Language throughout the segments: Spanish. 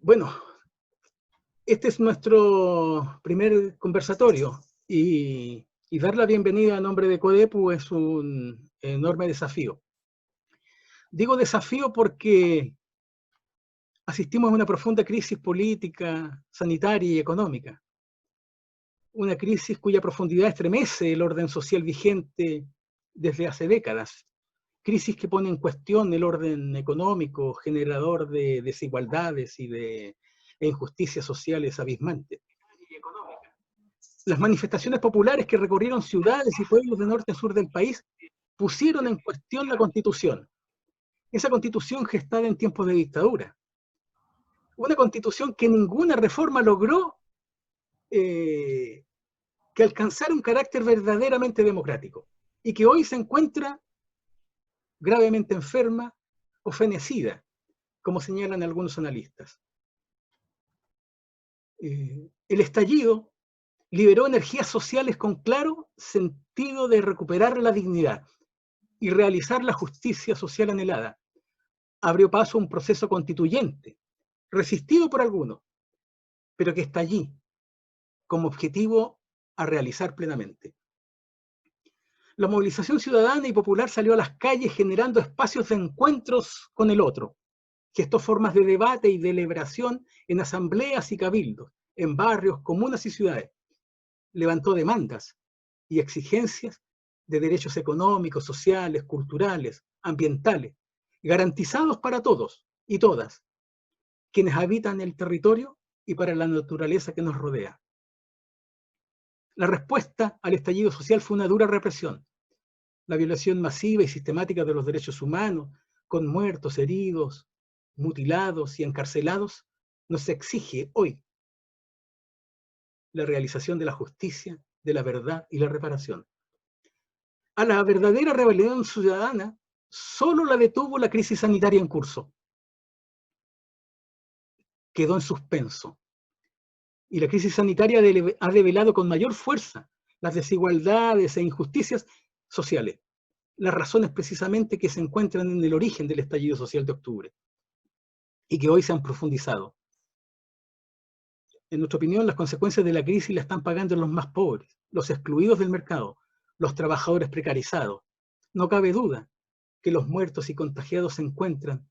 Bueno, este es nuestro primer conversatorio y dar la bienvenida a nombre de CODEPU es un enorme desafío. Digo desafío porque asistimos a una profunda crisis política, sanitaria y económica. Una crisis cuya profundidad estremece el orden social vigente desde hace décadas. Crisis que pone en cuestión el orden económico, generador de desigualdades y de injusticias sociales abismantes. Las manifestaciones populares que recorrieron ciudades y pueblos de norte a sur del país pusieron en cuestión la Constitución. Esa Constitución gestada en tiempos de dictadura. Una Constitución que ninguna reforma logró que alcanzara un carácter verdaderamente democrático y que hoy se encuentra gravemente enferma o fenecida, como señalan algunos analistas. El estallido liberó energías sociales con claro sentido de recuperar la dignidad y realizar la justicia social anhelada. Abrió paso a un proceso constituyente, resistido por algunos, pero que está allí como objetivo a realizar plenamente. La movilización ciudadana y popular salió a las calles generando espacios de encuentros con el otro, gestó formas de debate y deliberación en asambleas y cabildos, en barrios, comunas y ciudades. Levantó demandas y exigencias de derechos económicos, sociales, culturales, ambientales, garantizados para todos y todas, quienes habitan el territorio y para la naturaleza que nos rodea. La respuesta al estallido social fue una dura represión, la violación masiva y sistemática de los derechos humanos, con muertos, heridos, mutilados y encarcelados, nos exige hoy la realización de la justicia, de la verdad y la reparación. A la verdadera rebelión ciudadana solo la detuvo la crisis sanitaria en curso. Quedó en suspenso. Y la crisis sanitaria ha develado con mayor fuerza las desigualdades e injusticias sociales, las razones precisamente que se encuentran en el origen del estallido social de octubre y que hoy se han profundizado. En nuestra opinión, las consecuencias de la crisis la están pagando los más pobres, los excluidos del mercado, los trabajadores precarizados. No cabe duda que los muertos y contagiados se encuentran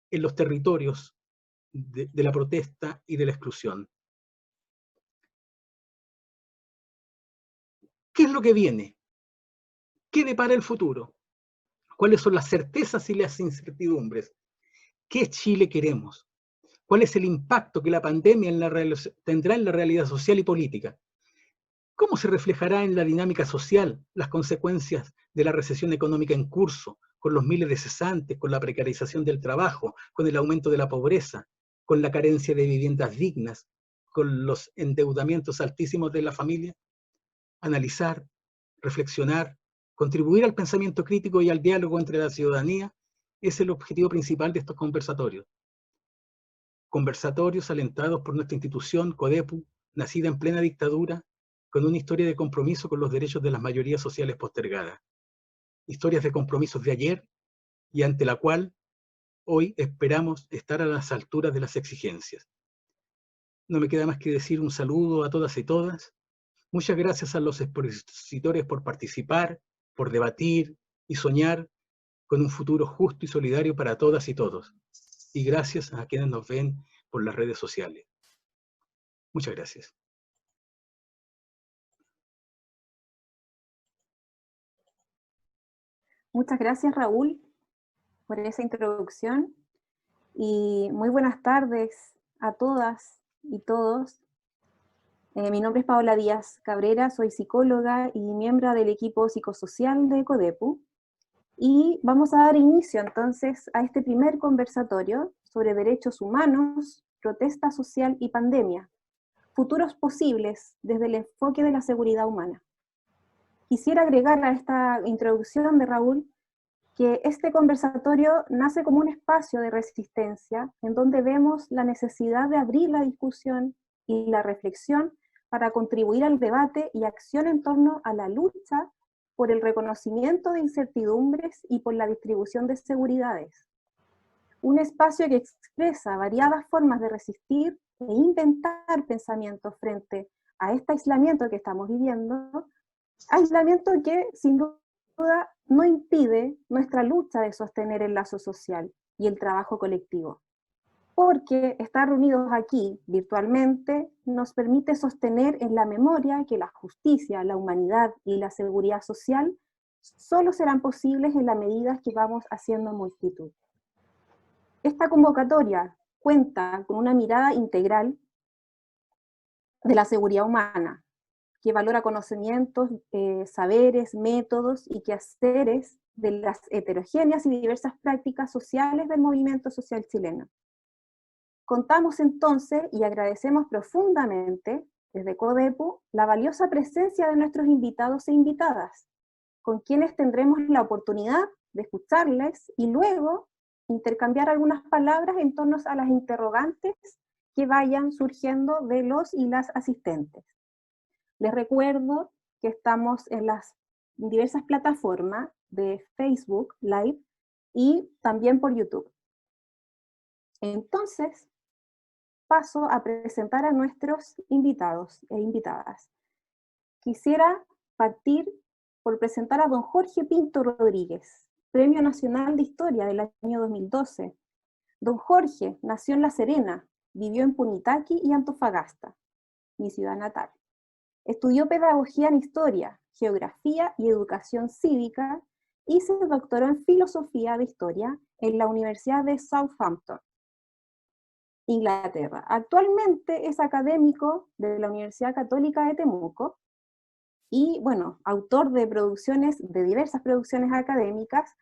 en los territorios de la protesta y de la exclusión. ¿Qué es lo que viene? ¿Qué depara el futuro? ¿Cuáles son las certezas y las incertidumbres? ¿Qué Chile queremos? ¿Cuál es el impacto que la pandemia tendrá en la realidad social y política? ¿Cómo se reflejará en la dinámica social las consecuencias de la recesión económica en curso, con los miles de cesantes, con la precarización del trabajo, con el aumento de la pobreza, con la carencia de viviendas dignas, con los endeudamientos altísimos de la familia? Analizar, reflexionar, contribuir al pensamiento crítico y al diálogo entre la ciudadanía es el objetivo principal de estos conversatorios. Conversatorios alentados por nuestra institución, CODEPU, nacida en plena dictadura, con una historia de compromiso con los derechos de las mayorías sociales postergadas. Historias de compromisos de ayer y ante la cual hoy esperamos estar a las alturas de las exigencias. No me queda más que decir un saludo a todas y todas. Muchas gracias a los expositores por participar, por debatir y soñar con un futuro justo y solidario para todas y todos. Y gracias a quienes nos ven por las redes sociales. Muchas gracias. Muchas gracias, Raúl, por esa introducción y muy buenas tardes a todas y todos. Mi nombre es Paola Díaz Cabrera, soy psicóloga y miembro del equipo psicosocial de CODEPU y vamos a dar inicio entonces a este primer conversatorio sobre derechos humanos, protesta social y pandemia, futuros posibles desde el enfoque de la seguridad humana. Quisiera agregar a esta introducción de Raúl que este conversatorio nace como un espacio de resistencia en donde vemos la necesidad de abrir la discusión y la reflexión para contribuir al debate y acción en torno a la lucha por el reconocimiento de incertidumbres y por la distribución de seguridades. un espacio que expresa variadas formas de resistir e inventar pensamientos frente a este aislamiento que estamos viviendo, aislamiento que sin duda no impide nuestra lucha de sostener el lazo social y el trabajo colectivo, porque estar reunidos aquí virtualmente nos permite sostener en la memoria que la justicia, la humanidad y la seguridad social solo serán posibles en la medida que vamos haciendo multitud. Esta convocatoria cuenta con una mirada integral de la seguridad humana, que valora conocimientos, saberes, métodos y quehaceres de las heterogéneas y diversas prácticas sociales del movimiento social chileno. Contamos entonces y agradecemos profundamente desde CODEPU la valiosa presencia de nuestros invitados e invitadas, con quienes tendremos la oportunidad de escucharles y luego intercambiar algunas palabras en torno a las interrogantes que vayan surgiendo de los y las asistentes. Les recuerdo que estamos en las diversas plataformas de Facebook Live y también por YouTube. Entonces, paso a presentar a nuestros invitados e invitadas. Quisiera partir por presentar a don Jorge Pinto Rodríguez, Premio Nacional de Historia del año 2012. Don Jorge nació en La Serena, vivió en Punitaqui y Antofagasta, mi ciudad natal. Estudió pedagogía en historia, geografía y educación cívica y se doctoró en filosofía de historia en la Universidad de Southampton, Inglaterra. Actualmente es académico de la Universidad Católica de Temuco y, bueno, autor de diversas producciones académicas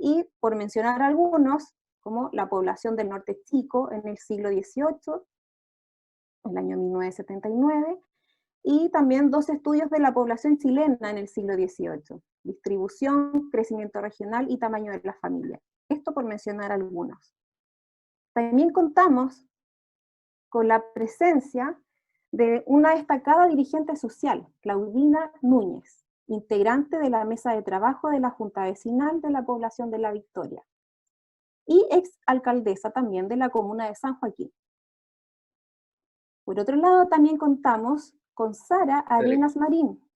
y, por mencionar algunos, como La población del norte chico en el siglo XVIII, el año 1979, y también 2 estudios de la población chilena en el siglo XVIII, distribución, crecimiento regional y tamaño de la familia. Esto por mencionar algunos. También contamos con la presencia de una destacada dirigente social, Claudina Núñez, integrante de la mesa de trabajo de la Junta Vecinal de la población de La Victoria, y ex alcaldesa también de la comuna de San Joaquín. Por otro lado, también contamos con Sara Arenas Marín,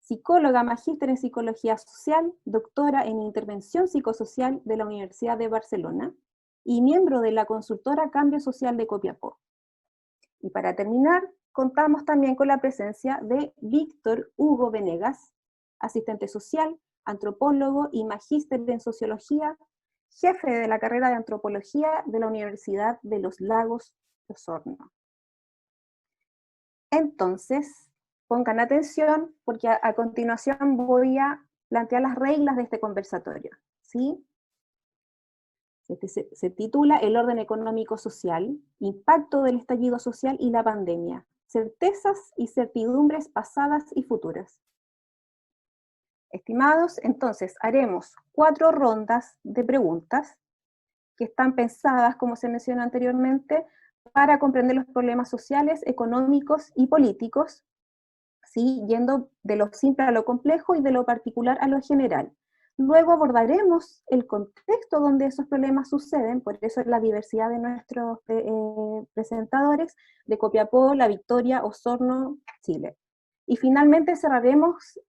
psicóloga, magíster en psicología social, doctora en intervención psicosocial de la Universidad de Barcelona y miembro de la consultora Cambio Social de Copiapó. Y para terminar, contamos también con la presencia de Víctor Hugo Venegas, asistente social, antropólogo y magíster en sociología, jefe de la carrera de antropología de la Universidad de los Lagos de Osorno. Entonces, pongan atención porque a continuación voy a plantear las reglas de este conversatorio, ¿sí? Se titula El orden económico-social, impacto del estallido social y la pandemia, certezas y certidumbres pasadas y futuras. Estimados, entonces haremos 4 rondas de preguntas que están pensadas, como se mencionó anteriormente, para comprender los problemas sociales, económicos y políticos, ¿sí? Yendo de lo simple a lo complejo y de lo particular a lo general. Luego abordaremos el contexto donde esos problemas suceden, por eso es la diversidad de nuestros presentadores, de Copiapó, La Victoria, Osorno, Chile. Y finalmente cerraremos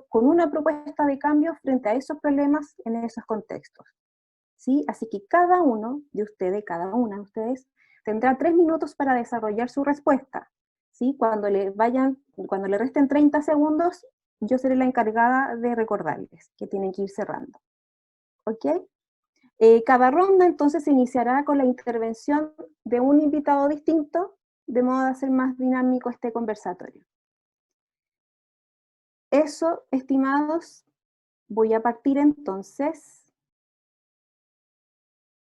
con una propuesta de cambio frente a esos problemas en esos contextos, ¿sí? Así que cada uno de ustedes, cada una de ustedes, tendrá 3 minutos para desarrollar su respuesta, ¿sí? Cuando le resten 30 segundos, yo seré la encargada de recordarles que tienen que ir cerrando. ¿Ok? Cada ronda entonces se iniciará con la intervención de un invitado distinto, de modo de hacer más dinámico este conversatorio. Eso, estimados, voy a partir entonces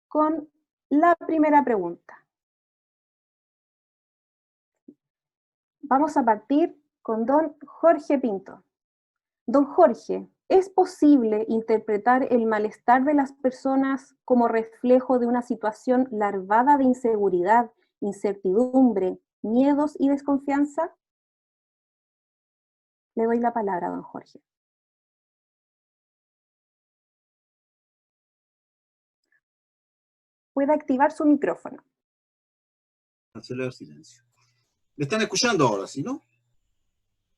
con la primera pregunta. Vamos a partir con don Jorge Pinto. Don Jorge, ¿es posible interpretar el malestar de las personas como reflejo de una situación larvada de inseguridad, incertidumbre, miedos y desconfianza? Le doy la palabra a don Jorge. puede activar su micrófono. Cancelar silencio. ¿Me están escuchando ahora, sí, no?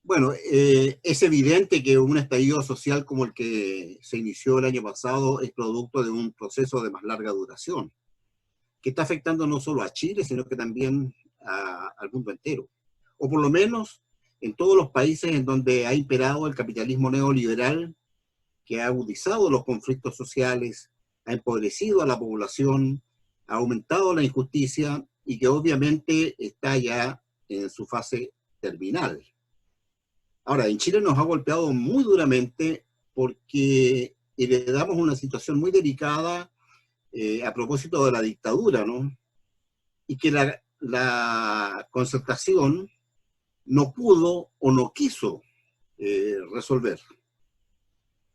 Bueno, es evidente que un estallido social como el que se inició el año pasado es producto de un proceso de más larga duración, que está afectando no solo a Chile, sino que también al mundo entero. O por lo menos en todos los países en donde ha imperado el capitalismo neoliberal, que ha agudizado los conflictos sociales, ha empobrecido a la población, ha aumentado la injusticia y que obviamente está ya en su fase terminal. Ahora, en Chile nos ha golpeado muy duramente porque heredamos una situación muy delicada a propósito de la dictadura, ¿no? Y que la concertación no pudo o no quiso resolver.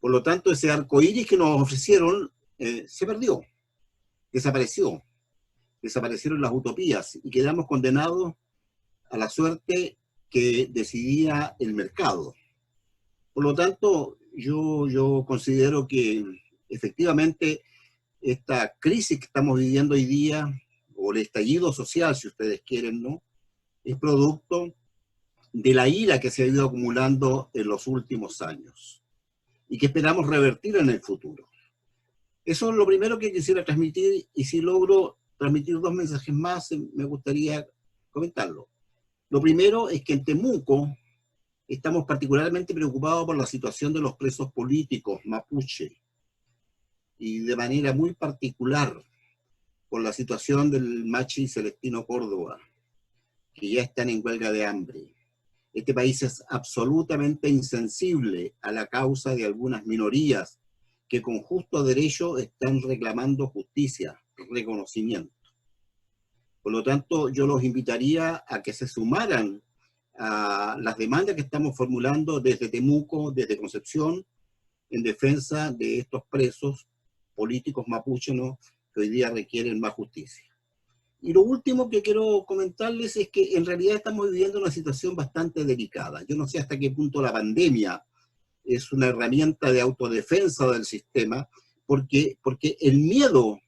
Por lo tanto, ese arco iris que nos ofrecieron se perdió, desapareció. Desaparecieron las utopías y quedamos condenados a la suerte que decidía el mercado. Por lo tanto, yo considero que efectivamente esta crisis que estamos viviendo hoy día, o el estallido social, si ustedes quieren, ¿no?, es producto de la ira que se ha ido acumulando en los últimos años y que esperamos revertir en el futuro. Eso es lo primero que quisiera transmitir, y si logro transmitir 2 mensajes más, me gustaría comentarlo. Lo primero es que en Temuco estamos particularmente preocupados por la situación de los presos políticos mapuche, y de manera muy particular por la situación del Machi Celestino Córdoba, que ya están en huelga de hambre. Este país es absolutamente insensible a la causa de algunas minorías que con justo derecho están reclamando justicia, reconocimiento. Por lo tanto, yo los invitaría a que se sumaran a las demandas que estamos formulando desde Temuco, desde Concepción, en defensa de estos presos políticos mapuches, ¿no?, que hoy día requieren más justicia. Y lo último que quiero comentarles es que en realidad estamos viviendo una situación bastante delicada. Yo no sé hasta qué punto la pandemia es una herramienta de autodefensa del sistema, porque el miedo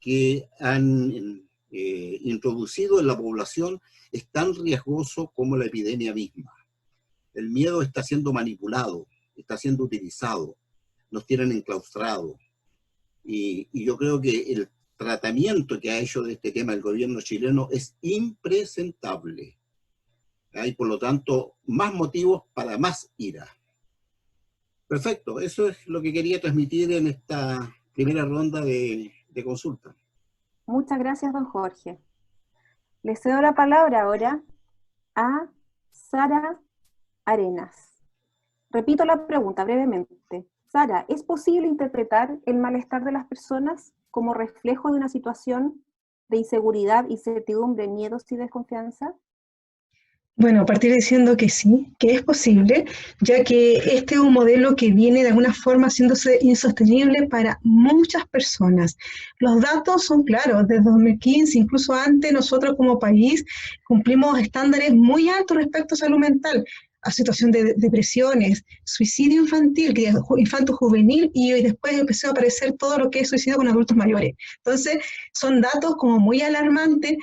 que han introducido en la población es tan riesgoso como la epidemia misma. El miedo está siendo manipulado, está siendo utilizado, nos tienen enclaustrados. Y yo creo que el tratamiento que ha hecho de este tema el gobierno chileno es impresentable. Hay, por lo tanto, más motivos para más ira. Perfecto, eso es lo que quería transmitir en esta primera ronda de consulta. Muchas gracias, don Jorge. Le cedo la palabra ahora a Sara Arenas. Repito la pregunta brevemente. Sara, ¿es posible interpretar el malestar de las personas como reflejo de una situación de inseguridad, incertidumbre, miedos y desconfianza? Bueno, partir diciendo que sí, que es posible, ya que este es un modelo que viene de alguna forma haciéndose insostenible para muchas personas. Los datos son claros, desde 2015, incluso antes, nosotros como país cumplimos estándares muy altos respecto a salud mental, a situación de depresiones, suicidio infantil, infanto-juvenil, y después empezó a aparecer todo lo que es suicidio con adultos mayores. Entonces, son datos como muy alarmantes,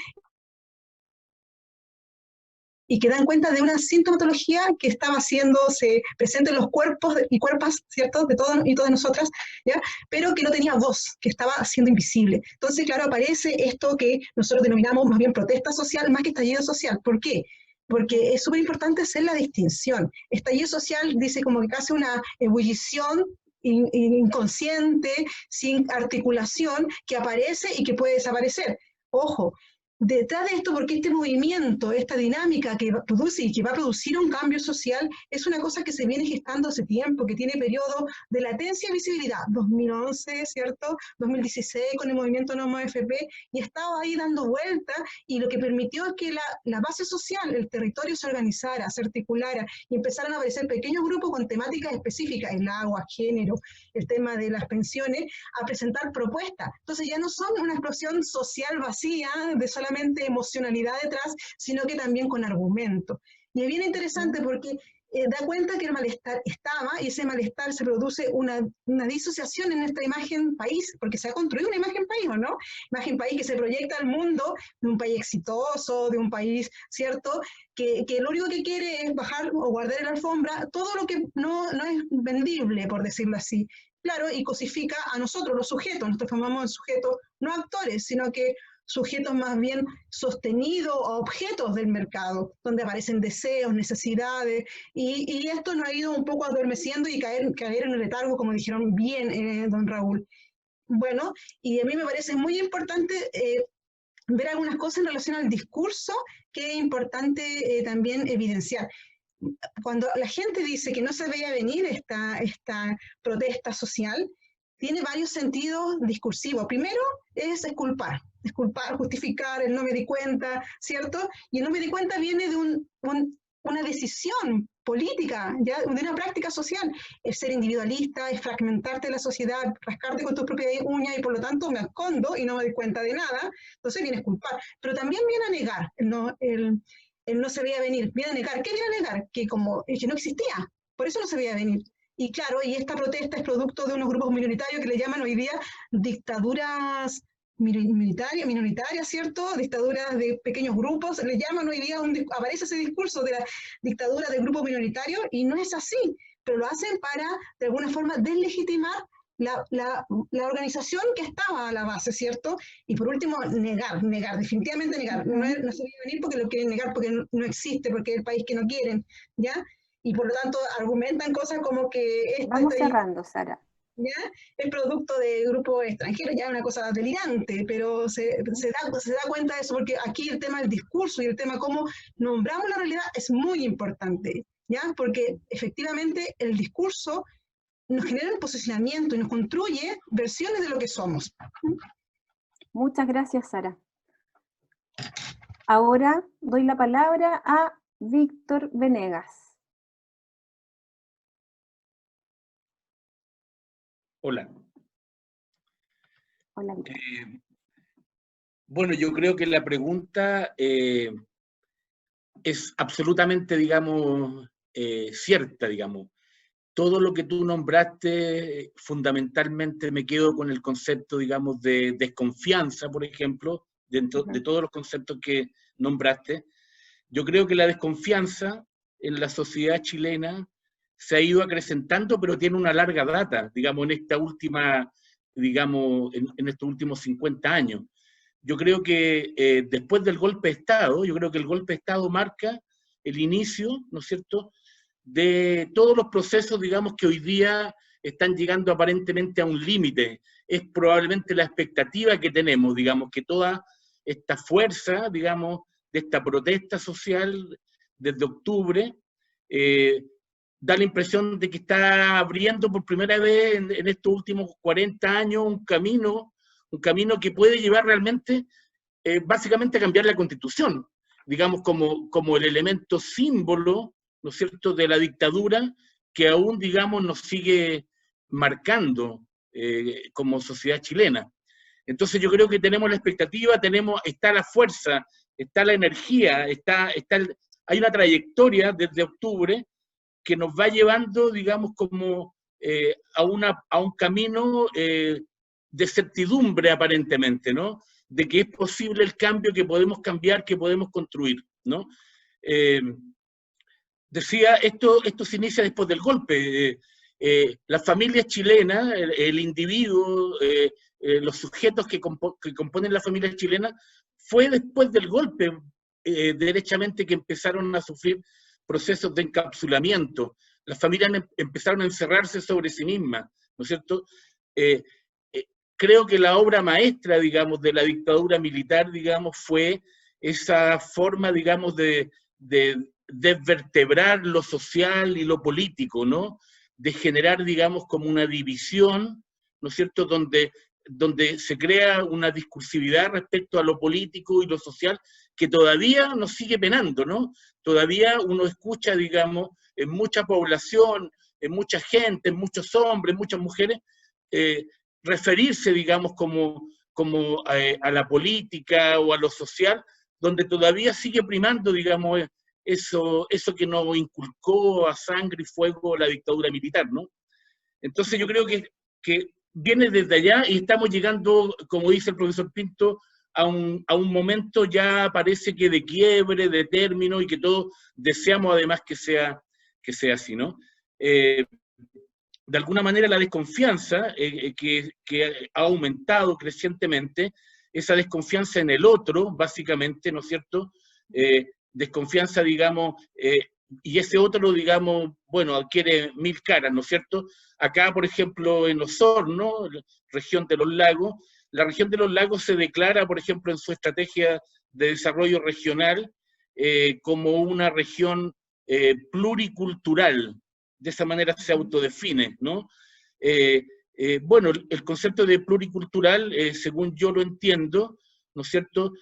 y que dan cuenta de una sintomatología que estaba haciéndose presente en los cuerpos y cuerpas, ¿cierto?, de todos y todas nosotras, ¿ya?, pero que no tenía voz, que estaba siendo invisible. Entonces, claro, aparece esto que nosotros denominamos más bien protesta social, más que estallido social. ¿Por qué? Porque es súper importante hacer la distinción. Estallido social dice como que casi una ebullición inconsciente, sin articulación, que aparece y que puede desaparecer. Ojo, detrás de esto, porque este movimiento, esta dinámica que produce y que va a producir un cambio social, es una cosa que se viene gestando hace tiempo, que tiene periodo de latencia y visibilidad, 2011, ¿cierto?, 2016 con el movimiento No Más AFP, y estaba ahí dando vuelta, y lo que permitió es que la base social, el territorio se organizara, se articulara, y empezaron a aparecer pequeños grupos con temáticas específicas, el agua, género, el tema de las pensiones, a presentar propuestas. Entonces ya no son una explosión social vacía, de solamente emocionalidad detrás, sino que también con argumentos. Y es bien interesante porque da cuenta que el malestar estaba, y ese malestar se produce una disociación en nuestra imagen país, porque se ha construido una imagen país, ¿o no? Imagen país que se proyecta al mundo de un país exitoso, de un país, ¿cierto?, que lo único que quiere es bajar o guardar en la alfombra todo lo que no es vendible, por decirlo así. Claro, y cosifica a nosotros, los sujetos, nos transformamos en sujetos, no actores, sino que sujetos más bien sostenidos o objetos del mercado, donde aparecen deseos, necesidades, y esto nos ha ido un poco adormeciendo y caer en el letargo, como dijeron bien don Raúl. Bueno, y a mí me parece muy importante ver algunas cosas en relación al discurso que es importante también evidenciar. Cuando la gente dice que no se veía venir esta protesta social, tiene varios sentidos discursivos. Primero es culpar, justificar, el no me di cuenta, ¿cierto? Y el no me di cuenta viene de una decisión política, ¿ya? De una práctica social. Es ser individualista, es fragmentarte de la sociedad, rascarte con tus propias uñas y por lo tanto me escondo y no me doy cuenta de nada. Entonces viene a culpar. Pero también viene a negar, el no se veía venir. Viene a negar. ¿Qué viene a negar? Que no existía. Por eso no se veía venir. Y claro, y esta protesta es producto de unos grupos minoritarios que le llaman hoy día dictaduras minoritarias, ¿cierto? Dictaduras de pequeños grupos, le llaman hoy día, aparece ese discurso de la dictadura de grupos minoritarios, y no es así, pero lo hacen para, de alguna forma, deslegitimar la organización que estaba a la base, ¿cierto? Y por último, negar, definitivamente negar. No se viene a venir porque lo quieren negar, porque no existe, porque es el país que no quieren, ¿ya? Y por lo tanto argumentan cosas como que... Vamos cerrando, Sara. ¿Ya? Es producto de grupos extranjeros, ya es una cosa delirante, pero se da cuenta de eso, porque aquí el tema del discurso y el tema cómo nombramos la realidad es muy importante, ¿ya? Porque efectivamente el discurso nos genera un posicionamiento y nos construye versiones de lo que somos. Muchas gracias, Sara. Ahora doy la palabra a Víctor Venegas. Hola. Hola. Bueno, yo creo que la pregunta es absolutamente, digamos, cierta, digamos. Todo lo que tú nombraste, fundamentalmente me quedo con el concepto, digamos, de desconfianza, por ejemplo, dentro de todos los conceptos que nombraste. Yo creo que la desconfianza en la sociedad chilena se ha ido acrecentando, pero tiene una larga data, digamos, en esta última, digamos, en estos últimos 50 años. Yo creo que después del golpe de Estado, yo creo que el golpe de Estado marca el inicio, ¿no es cierto?, de todos los procesos, digamos, que hoy día están llegando aparentemente a un límite. Es probablemente la expectativa que tenemos, digamos, que toda esta fuerza, digamos, de esta protesta social desde octubre, da la impresión de que está abriendo por primera vez en estos últimos 40 años un camino que puede llevar realmente, básicamente, a cambiar la Constitución, digamos, como el elemento símbolo, ¿no es cierto?, de la dictadura que aún, digamos, nos sigue marcando como sociedad chilena. Entonces yo creo que tenemos la expectativa, está la fuerza, está la energía, hay una trayectoria desde octubre que nos va llevando, digamos, como a un camino de certidumbre, aparentemente, ¿no? De que es posible el cambio, que podemos cambiar, que podemos construir, ¿no? Decía, esto se inicia después del golpe. Las familias chilenas, el individuo, los sujetos que componen la familia chilena, fue después del golpe, derechamente, que empezaron a sufrir procesos de encapsulamiento. Las familias empezaron a encerrarse sobre sí mismas, ¿no es cierto? Creo que la obra maestra, digamos, de la dictadura militar, digamos, fue esa forma, digamos, de desvertebrar lo social y lo político, ¿no? De generar, digamos, como una división, ¿no es cierto?, donde se crea una discursividad respecto a lo político y lo social que todavía nos sigue penando, ¿no? Todavía uno escucha, digamos, en mucha población, en mucha gente, en muchos hombres, muchas mujeres, referirse, digamos, como a la política o a lo social, donde todavía sigue primando, digamos, eso que nos inculcó a sangre y fuego la dictadura militar, ¿no? Entonces yo creo que viene desde allá y estamos llegando, como dice el profesor Pinto, a un momento ya parece que de quiebre, de término, y que todos deseamos además que sea así, ¿no? De alguna manera la desconfianza que ha aumentado crecientemente, esa desconfianza en el otro, básicamente, ¿no es cierto? Desconfianza, digamos, y ese otro, digamos, bueno, adquiere mil caras, ¿no es cierto? Acá, por ejemplo, en Osorno, región de los lagos, la región de los lagos se declara, por ejemplo, en su estrategia de desarrollo regional como una región pluricultural. De esa manera se autodefine, ¿no? Bueno, el concepto de pluricultural, según yo lo entiendo, ¿no es cierto?,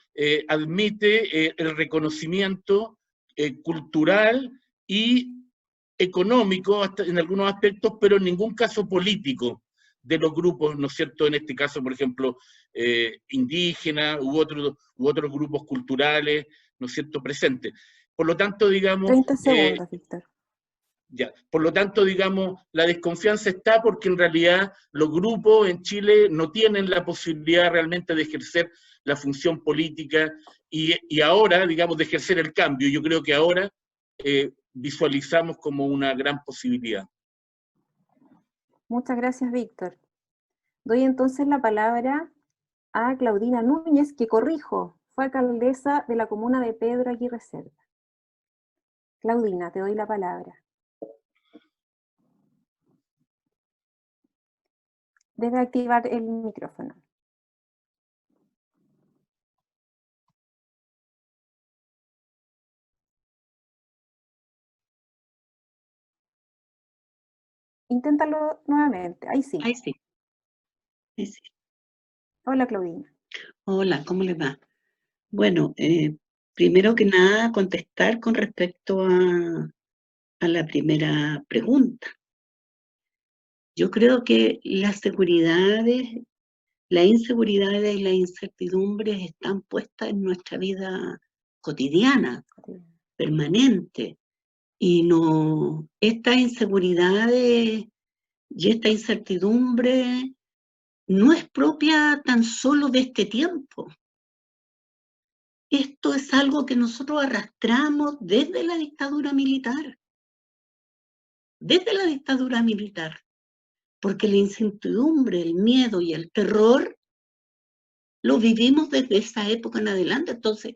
admite el reconocimiento cultural y económico hasta en algunos aspectos, pero en ningún caso político de los grupos, ¿no es cierto?, en este caso, por ejemplo, indígenas u otros grupos culturales, ¿no es cierto?, presentes. Por lo tanto, digamos... 30 segundos, Víctor. Ya. Por lo tanto, digamos, la desconfianza está porque en realidad los grupos en Chile no tienen la posibilidad realmente de ejercer la función política y ahora, digamos, de ejercer el cambio. Yo creo que ahora visualizamos como una gran posibilidad. Muchas gracias, Víctor. Doy entonces la palabra a Claudina Núñez, que corrijo, fue alcaldesa de la comuna de Pedro Aguirre Cerda. Claudina, te doy la palabra. Debe activar el micrófono. Inténtalo nuevamente. Ahí sí. Ahí sí. Ahí sí. Hola, Claudina. Hola, ¿cómo les va? Bueno, primero que nada, contestar con respecto a la primera pregunta. Yo creo que las seguridades, las inseguridades y las incertidumbres están puestas en nuestra vida cotidiana, permanente. Y no, estas inseguridades y esta incertidumbre no es propia tan solo de este tiempo. Esto es algo que nosotros arrastramos desde la dictadura militar. Desde la dictadura militar. Porque la incertidumbre, el miedo y el terror lo vivimos desde esa época en adelante. Entonces,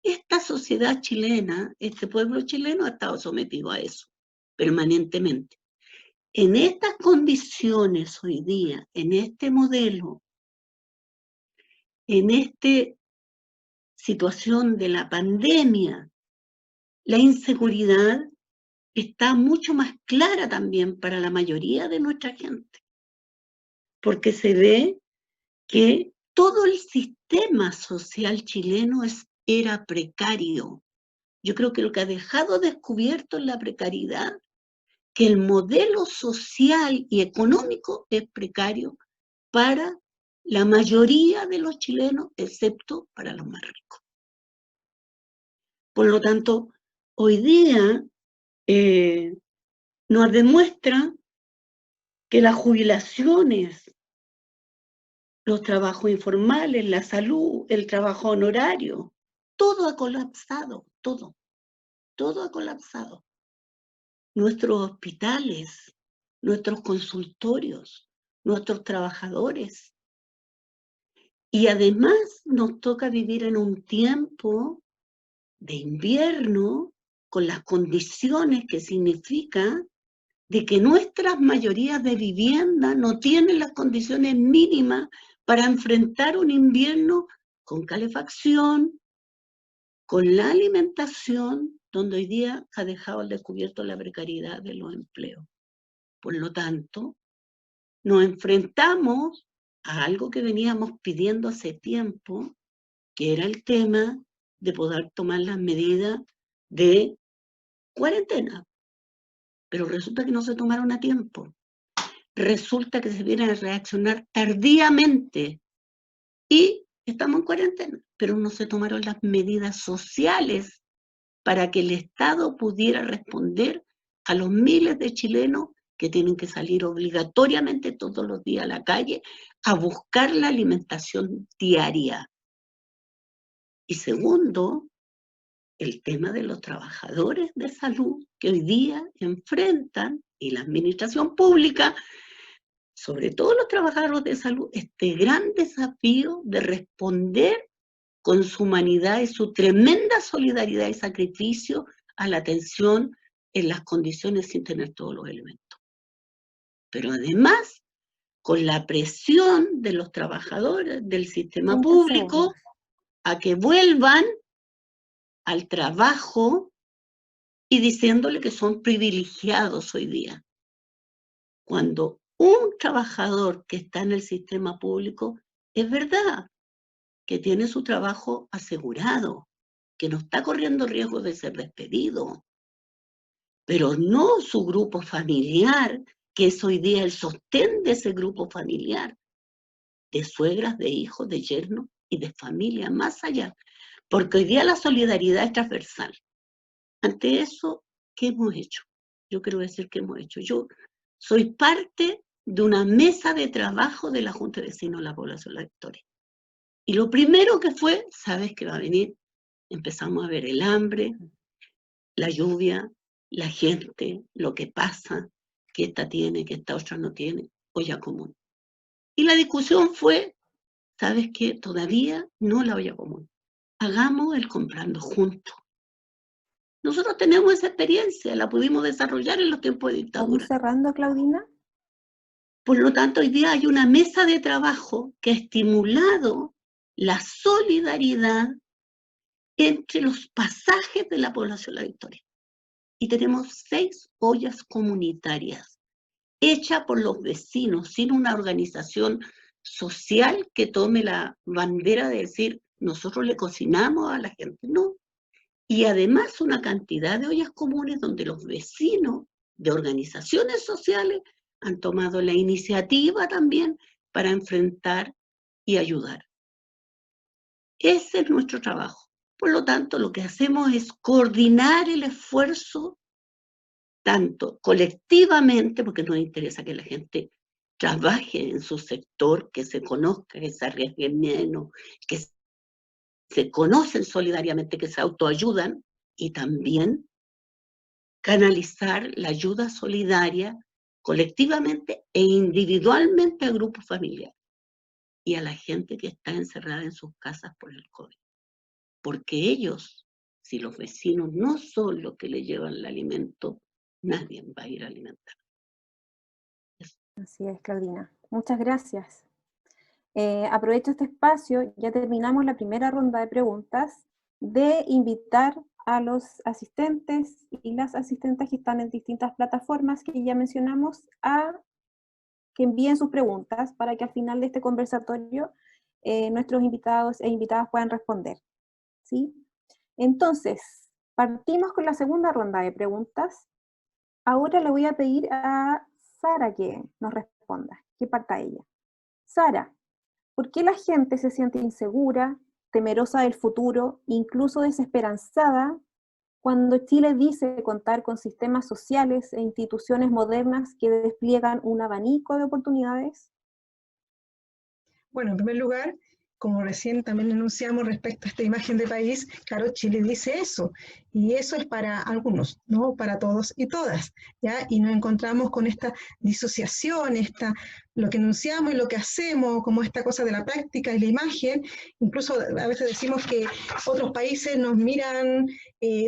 esta sociedad chilena, este pueblo chileno ha estado sometido a eso permanentemente. En estas condiciones hoy día, en este modelo, en esta situación de la pandemia, la inseguridad está mucho más clara también para la mayoría de nuestra gente, porque se ve que todo el sistema social chileno era precario. Yo creo que lo que ha dejado descubierto es la precariedad, que el modelo social y económico es precario para la mayoría de los chilenos, excepto para los más ricos. Por lo tanto, hoy día nos demuestra que las jubilaciones, los trabajos informales, la salud, el trabajo honorario, todo ha colapsado, todo ha colapsado. Nuestros hospitales, nuestros consultorios, nuestros trabajadores. Y además nos toca vivir en un tiempo de invierno con las condiciones que significa de que nuestras mayorías de vivienda no tienen las condiciones mínimas para enfrentar un invierno con calefacción, con la alimentación, donde hoy día ha dejado al descubierto la precariedad de los empleos. Por lo tanto, nos enfrentamos a algo que veníamos pidiendo hace tiempo, que era el tema de poder tomar las medidas de cuarentena. Pero resulta que no se tomaron a tiempo. Resulta que se vienen a reaccionar tardíamente y estamos en cuarentena, pero no se tomaron las medidas sociales para que el Estado pudiera responder a los miles de chilenos que tienen que salir obligatoriamente todos los días a la calle a buscar la alimentación diaria. Y segundo, el tema de los trabajadores de salud que hoy día enfrentan, y la administración pública, sobre todo los trabajadores de salud, este gran desafío de responder con su humanidad y su tremenda solidaridad y sacrificio a la atención en las condiciones sin tener todos los elementos. Pero además, con la presión de los trabajadores del sistema público a que vuelvan al trabajo y diciéndole que son privilegiados hoy día. Cuando un trabajador que está en el sistema público, es verdad que tiene su trabajo asegurado, que no está corriendo riesgo de ser despedido, pero no su grupo familiar, que es hoy día el sostén de ese grupo familiar, de suegras, de hijos, de yernos y de familia, más allá. Porque hoy día la solidaridad es transversal. Ante eso, ¿qué hemos hecho? Yo quiero decir que hemos hecho. Yo soy parte de una mesa de trabajo de la Junta de Vecinos de la Población La Victoria. Y lo primero que fue, ¿sabes qué va a venir? Empezamos a ver el hambre, la lluvia, la gente, lo que pasa, que esta tiene, que esta otra no tiene, olla común. Y la discusión fue, ¿sabes qué? Todavía no la olla común. Hagamos el comprando juntos. Nosotros tenemos esa experiencia, la pudimos desarrollar en los tiempos de dictadura. ¿Estamos cerrando, Claudina? Por lo tanto, hoy día hay una mesa de trabajo que ha estimulado la solidaridad entre los pasajes de la población La Victoria. Y tenemos 6 ollas comunitarias, hechas por los vecinos, sin una organización social que tome la bandera de decir, nosotros le cocinamos a la gente, no. Y además una cantidad de ollas comunes donde los vecinos de organizaciones sociales han tomado la iniciativa también para enfrentar y ayudar. Ese es nuestro trabajo. Por lo tanto, lo que hacemos es coordinar el esfuerzo, tanto colectivamente, porque nos interesa que la gente trabaje en su sector, que se conozca, que se arriesgue menos, que se conocen solidariamente, que se autoayudan, y también canalizar la ayuda solidaria colectivamente e individualmente a grupos familiares y a la gente que está encerrada en sus casas por el COVID. Porque ellos, si los vecinos no son los que le llevan el alimento, nadie va a ir a alimentar. Así es, Claudina. Muchas gracias. Aprovecho este espacio, ya terminamos la primera ronda de preguntas, de invitar a los asistentes y las asistentes que están en distintas plataformas que ya mencionamos a que envíen sus preguntas para que al final de este conversatorio nuestros invitados e invitadas puedan responder. ¿Sí? Entonces, partimos con la segunda ronda de preguntas. Ahora le voy a pedir a Sara que nos responda, que parta ella. Sara, ¿por qué la gente se siente insegura, temerosa del futuro, incluso desesperanzada, cuando Chile dice contar con sistemas sociales e instituciones modernas que despliegan un abanico de oportunidades? Bueno, en primer lugar, como recién también enunciamos respecto a esta imagen de país, claro, Chile dice eso, y eso es para algunos, no para todos y todas, ¿ya? Y nos encontramos con esta disociación, lo que enunciamos y lo que hacemos, como esta cosa de la práctica y la imagen. Incluso a veces decimos que otros países nos miran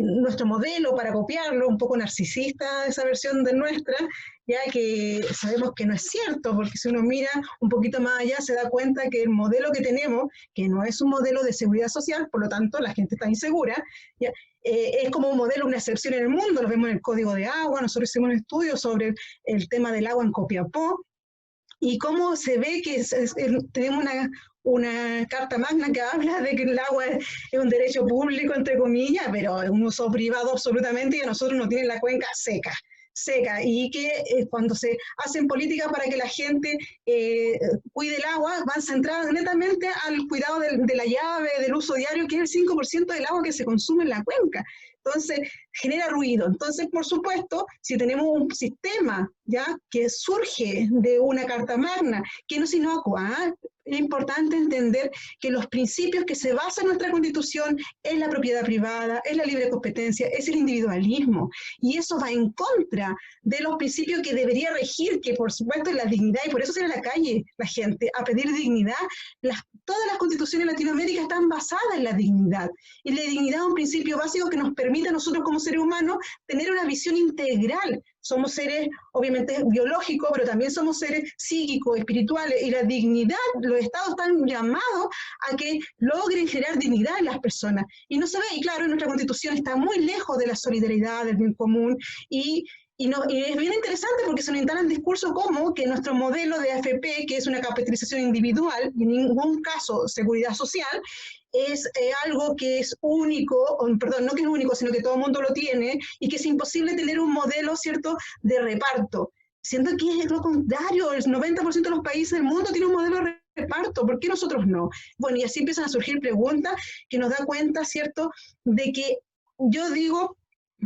nuestro modelo para copiarlo, un poco narcisista esa versión de nuestra, ya que sabemos que no es cierto, porque si uno mira un poquito más allá se da cuenta que el modelo que tenemos, que no es un modelo de seguridad social, por lo tanto la gente está insegura, ¿ya? Es como un modelo, una excepción en el mundo, lo vemos en el Código de Agua, nosotros hicimos un estudio sobre el tema del agua en Copiapó, y cómo se ve que tenemos una carta magna que habla de que el agua es un derecho público, entre comillas, pero es un uso privado absolutamente, y a nosotros nos tienen la cuenca seca. seca, y que cuando se hacen políticas para que la gente cuide el agua, van centradas netamente al cuidado de la llave, del uso diario, que es el 5% del agua que se consume en la cuenca. Entonces, genera ruido. Entonces, por supuesto, si tenemos un sistema ya que surge de una Carta Magna, que no es inocua, es importante entender que los principios que se basan en nuestra Constitución es la propiedad privada, es la libre competencia, es el individualismo, y eso va en contra de los principios que debería regir, que por supuesto es la dignidad, y por eso sale a la calle la gente a pedir dignidad. Todas las constituciones de Latinoamérica están basadas en la dignidad, y la dignidad es un principio básico que nos permite a nosotros como seres humanos tener una visión integral. Somos seres, obviamente, biológicos, pero también somos seres psíquicos, espirituales, y la dignidad, los estados están llamados a que logren generar dignidad en las personas. Y no se ve, y claro, en nuestra Constitución está muy lejos de la solidaridad, del bien común, y es bien interesante porque se nos instalan discursos como que nuestro modelo de AFP, que es una capitalización individual, y en ningún caso seguridad social, es algo que es único, perdón, no que es único, sino que todo el mundo lo tiene, y que es imposible tener un modelo, ¿cierto?, de reparto. Siendo que es lo contrario, el 90% de los países del mundo tiene un modelo de reparto, ¿por qué nosotros no? Bueno, y así empiezan a surgir preguntas que nos da cuenta, ¿cierto?, de que yo digo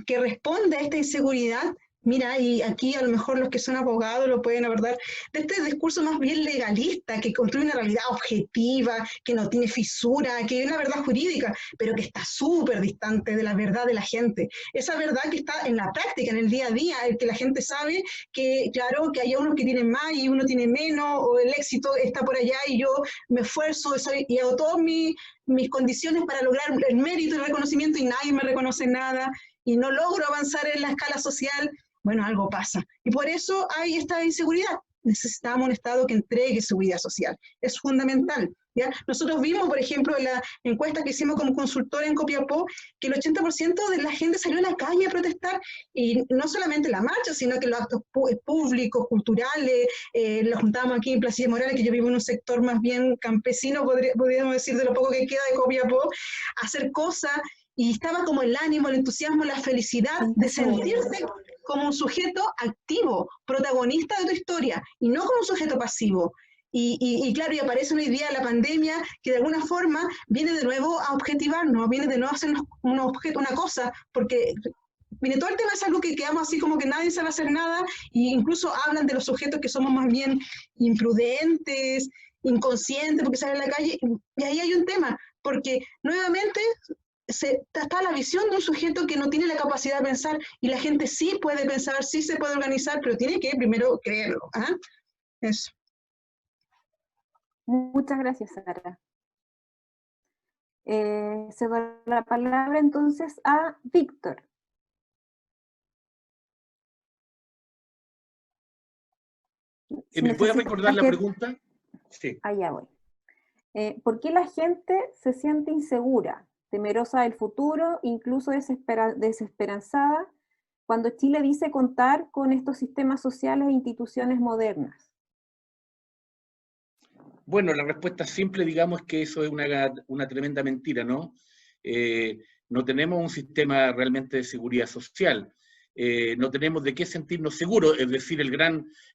que responde a esta inseguridad. Mira, y aquí a lo mejor los que son abogados lo pueden abordar, de este discurso más bien legalista, que construye una realidad objetiva, que no tiene fisura, que es una verdad jurídica, pero que está súper distante de la verdad de la gente. Esa verdad que está en la práctica, en el día a día, el que la gente sabe que, claro, que hay unos que tienen más y uno tiene menos, o el éxito está por allá y yo me esfuerzo y hago todas mis condiciones para lograr el mérito y el reconocimiento y nadie me reconoce nada y no logro avanzar en la escala social. Bueno, algo pasa. Y por eso hay esta inseguridad. Necesitamos un Estado que entregue seguridad social. Es fundamental, ¿ya? Nosotros vimos, por ejemplo, en la encuesta que hicimos como consultora en Copiapó, que el 80% de la gente salió a la calle a protestar, y no solamente la marcha, sino que los actos públicos, culturales, los juntamos aquí en Plaza Morales, que yo vivo en un sector más bien campesino, podríamos decir, de lo poco que queda de Copiapó, hacer cosas, y estaba como el ánimo, el entusiasmo, la felicidad de sentirse como un sujeto activo, protagonista de tu historia, y no como un sujeto pasivo. Y claro, y aparece hoy día la pandemia que de alguna forma viene de nuevo a objetivarnos, viene de nuevo a hacernos una cosa, porque viene todo el tema de salud que quedamos así como que nadie sabe hacer nada, e incluso hablan de los sujetos que somos más bien imprudentes, inconscientes, porque salen a la calle, y ahí hay un tema, porque nuevamente está la visión de un sujeto que no tiene la capacidad de pensar, y la gente sí puede pensar, sí se puede organizar, pero tiene que primero creerlo. Eso. Muchas gracias, Sara. Se da la palabra entonces a Víctor. ¿Me puedes recordar la pregunta? Sí. Allá voy. ¿Por qué la gente se siente insegura, temerosa del futuro, incluso desesperanzada, cuando Chile dice contar con estos sistemas sociales e instituciones modernas? Bueno, la respuesta simple, digamos, es que eso es una tremenda mentira, ¿no? No tenemos un sistema realmente de seguridad social. No tenemos de qué sentirnos seguros, es decir,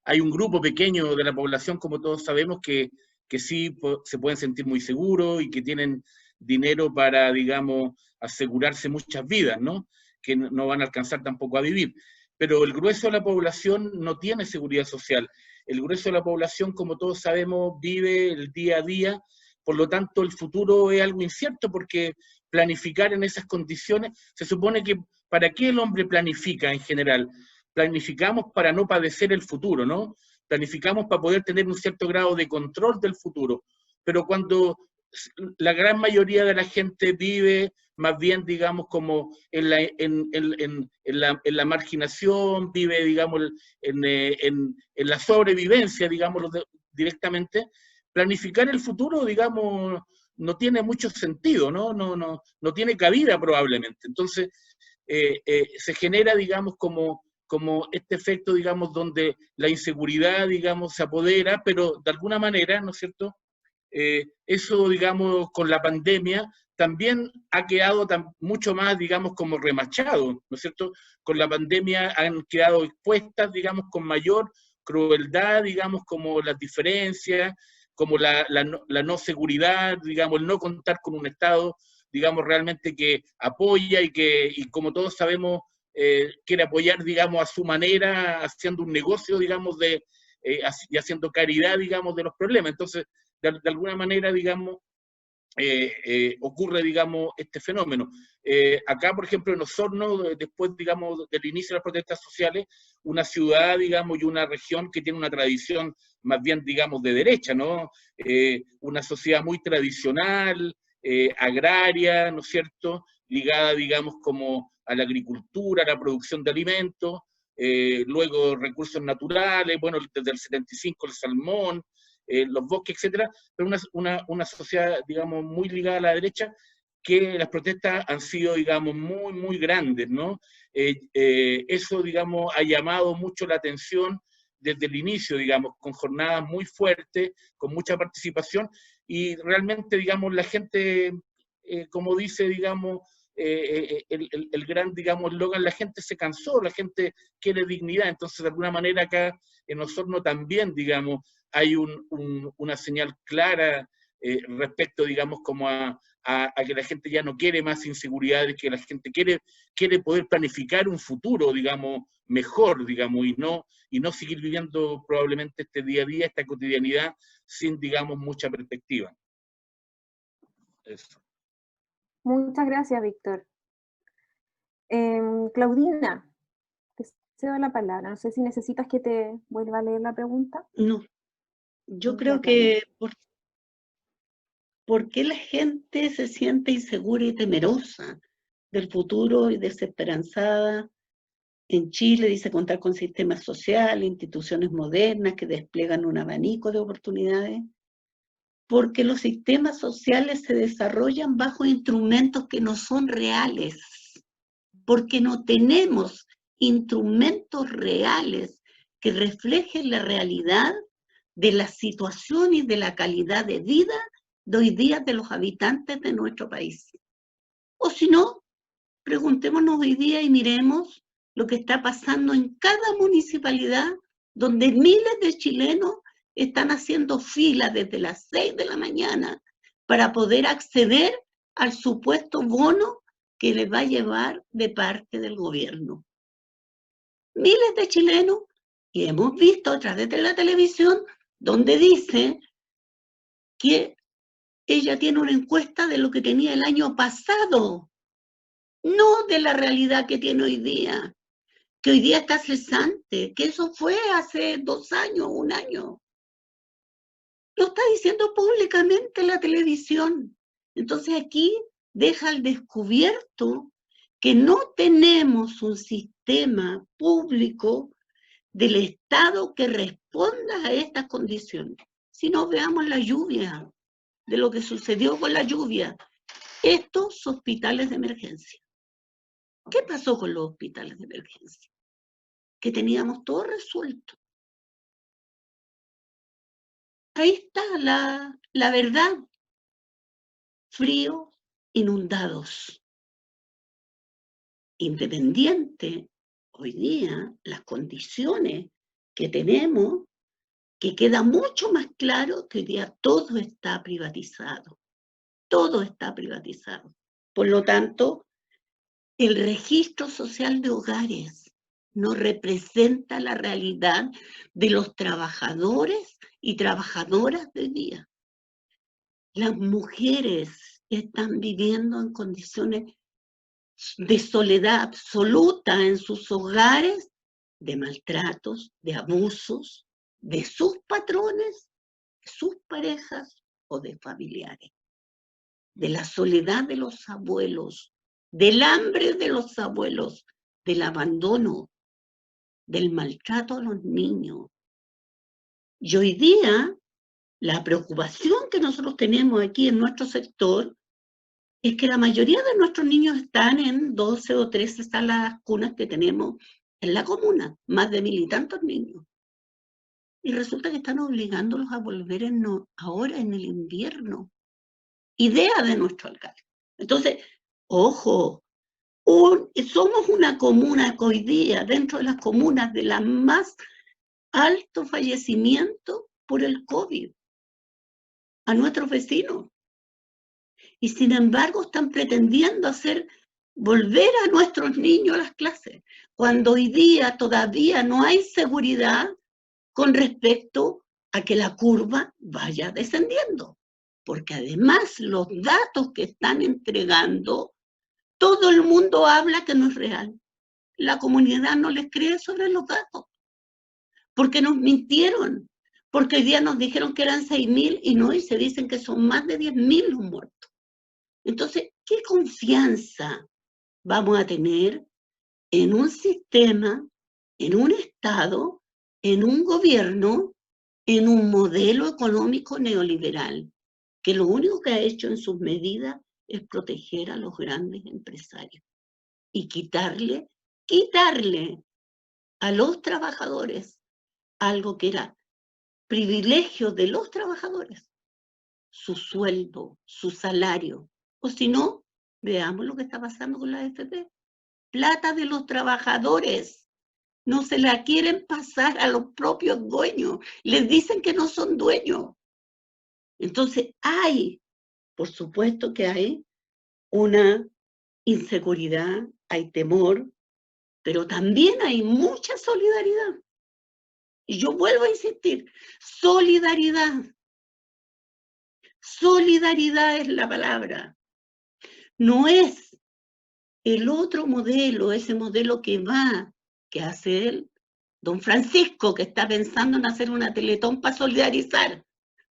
hay un grupo pequeño de la población, como todos sabemos, que sí se pueden sentir muy seguros y que tienen dinero para, digamos, asegurarse muchas vidas, ¿no? Que no van a alcanzar tampoco a vivir. Pero el grueso de la población no tiene seguridad social. El grueso de la población, como todos sabemos, vive el día a día, por lo tanto el futuro es algo incierto, porque planificar en esas condiciones, se supone que ¿para qué el hombre planifica en general? Planificamos para no padecer el futuro, ¿no? Planificamos para poder tener un cierto grado de control del futuro, pero cuando la gran mayoría de la gente vive más bien, digamos, como en la marginación, vive, digamos, en la sobrevivencia, digamos, directamente, planificar el futuro, digamos, no tiene mucho sentido, ¿no? No tiene cabida probablemente. Entonces, se genera, digamos, como este efecto, digamos, donde la inseguridad, digamos, se apodera, pero de alguna manera, ¿no es cierto?, eso, digamos, con la pandemia también ha quedado mucho más, digamos, como remachado, ¿no es cierto? Con la pandemia han quedado expuestas, digamos, con mayor crueldad, digamos, como las diferencias, como la no seguridad, digamos, el no contar con un Estado, digamos, realmente que apoya y como todos sabemos, quiere apoyar, digamos, a su manera, haciendo un negocio, digamos, y haciendo caridad, digamos, de los problemas. Entonces, de alguna manera, digamos, ocurre, digamos, este fenómeno. Acá, por ejemplo, en Osorno, después, digamos, del inicio de las protestas sociales, una ciudad, digamos, y una región que tiene una tradición más bien, digamos, de derecha, ¿no? Una sociedad muy tradicional, agraria, ¿no es cierto?, ligada, digamos, como a la agricultura, a la producción de alimentos, luego recursos naturales, bueno, desde el 75 el salmón, los bosques, etcétera, pero una sociedad, digamos, muy ligada a la derecha, que las protestas han sido, digamos, muy, muy grandes, ¿no? Eso, digamos, ha llamado mucho la atención desde el inicio, digamos, con jornadas muy fuertes, con mucha participación, y realmente, digamos, la gente, como dice, digamos, el gran, digamos, eslogan, la gente se cansó, la gente quiere dignidad, entonces de alguna manera acá en Osorno también, digamos, hay una señal clara respecto, digamos, como a que la gente ya no quiere más inseguridades, que la gente quiere poder planificar un futuro, digamos, mejor, digamos, y no seguir viviendo probablemente este día a día, esta cotidianidad, sin, digamos, mucha perspectiva. Eso. Muchas gracias, Víctor. Claudina, te cedo la palabra. No sé si necesitas que te vuelva a leer la pregunta. No, yo creo que ¿por qué la gente se siente insegura y temerosa del futuro y desesperanzada? En Chile dice contar con sistemas sociales, instituciones modernas que despliegan un abanico de oportunidades, porque los sistemas sociales se desarrollan bajo instrumentos que no son reales, porque no tenemos instrumentos reales que reflejen la realidad de la situación y de la calidad de vida de hoy día de los habitantes de nuestro país. O si no, preguntémonos hoy día y miremos lo que está pasando en cada municipalidad, donde miles de chilenos están haciendo fila desde las 6 de la mañana para poder acceder al supuesto bono que les va a llevar de parte del gobierno. Miles de chilenos, y hemos visto a través de la televisión, donde dice que ella tiene una encuesta de lo que tenía el año pasado, no de la realidad que tiene hoy día, que hoy día está cesante, que eso fue hace 2 años, 1 año. Lo está diciendo públicamente la televisión. Entonces aquí deja al descubierto que no tenemos un sistema público del Estado que responda a estas condiciones. Si no, veamos la lluvia, de lo que sucedió con la lluvia. Estos hospitales de emergencia. ¿Qué pasó con los hospitales de emergencia? Que teníamos todo resuelto. Ahí está la verdad. Frío, inundados. Independiente, hoy día, las condiciones que tenemos, que queda mucho más claro que hoy día todo está privatizado. Todo está privatizado. Por lo tanto, el registro social de hogares no representa la realidad de los trabajadores y trabajadoras de hoy día. Las mujeres están viviendo en condiciones de soledad absoluta en sus hogares, de maltratos, de abusos, de sus patrones, de sus parejas o de familiares. De la soledad de los abuelos, del hambre de los abuelos, del abandono, del maltrato a los niños. Y hoy día, la preocupación que nosotros tenemos aquí en nuestro sector es que la mayoría de nuestros niños están en 12 o 13 salas cunas que tenemos en la comuna, más de 1000 y tantos niños. y resulta que están obligándolos a volver ahora en el invierno. Idea de nuestro alcalde. Entonces, ojo, somos una comuna que hoy día, dentro de las comunas de las más altos fallecimientos por el COVID, a nuestros vecinos. Y sin embargo están pretendiendo volver a nuestros niños a las clases, cuando hoy día todavía no hay seguridad con respecto a que la curva vaya descendiendo. Porque además los datos que están entregando, todo el mundo habla que no es real. La comunidad no les cree sobre los datos, porque nos mintieron, porque hoy día nos dijeron que eran 6.000 y no, y se dicen que son más de 10.000 los muertos. Entonces, ¿qué confianza vamos a tener en un sistema, en un Estado, en un gobierno, en un modelo económico neoliberal, que lo único que ha hecho en sus medidas es proteger a los grandes empresarios y quitarle a los trabajadores algo que era privilegio de los trabajadores, su sueldo, su salario? O si no, veamos lo que está pasando con la AFP. Plata de los trabajadores. No se la quieren pasar a los propios dueños. Les dicen que no son dueños. Entonces por supuesto que hay una inseguridad, hay temor, pero también hay mucha solidaridad. Y yo vuelvo a insistir, solidaridad. Solidaridad es la palabra. No es el otro modelo, ese modelo que hace él, don Francisco, que está pensando en hacer una Teletón para solidarizar,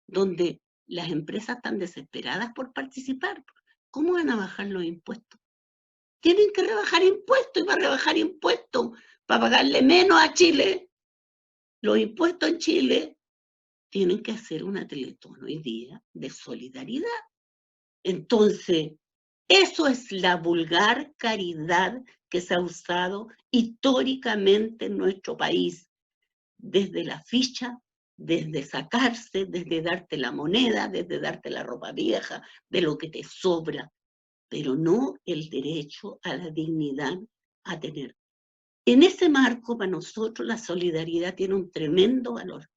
donde las empresas están desesperadas por participar. ¿Cómo van a bajar los impuestos? Tienen que rebajar impuestos, y para rebajar impuestos, para pagarle menos a Chile, los impuestos en Chile, tienen que hacer una Teletón hoy día de solidaridad. Entonces, eso es la vulgar caridad que se ha usado históricamente en nuestro país, desde la ficha, desde sacarse, desde darte la moneda, desde darte la ropa vieja, de lo que te sobra, pero no el derecho a la dignidad a tener. En ese marco, para nosotros, la solidaridad tiene un tremendo valor.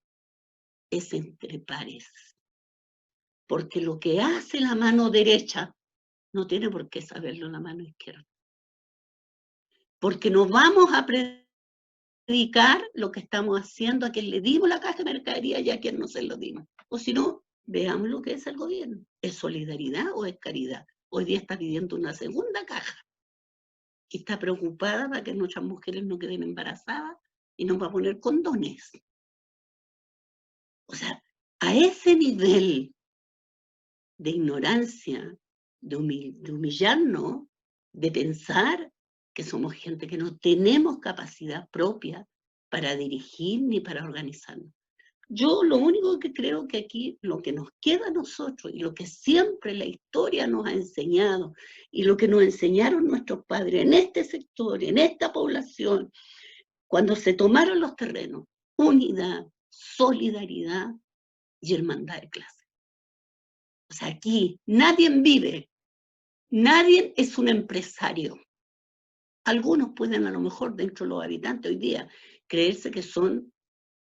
Es entre pares. Porque lo que hace la mano derecha no tiene por qué saberlo la mano izquierda. Porque nos vamos a predicar lo que estamos haciendo a quien le dimos la caja de mercadería y a quien no se lo dimos. O si no, veamos lo que es el gobierno. ¿Es solidaridad o es caridad? Hoy día está pidiendo una segunda caja. Y está preocupada para que nuestras mujeres no queden embarazadas y nos va a poner condones. O sea, a ese nivel de ignorancia, de humillarnos, de pensar que somos gente que no tenemos capacidad propia para dirigir ni para organizarnos. Yo lo único que creo que aquí lo que nos queda a nosotros y lo que siempre la historia nos ha enseñado y lo que nos enseñaron nuestros padres en este sector, en esta población, cuando se tomaron los terrenos, unidad, solidaridad y hermandad de clase. O sea, aquí nadie vive, nadie es un empresario. Algunos pueden a lo mejor dentro de los habitantes hoy día creerse que son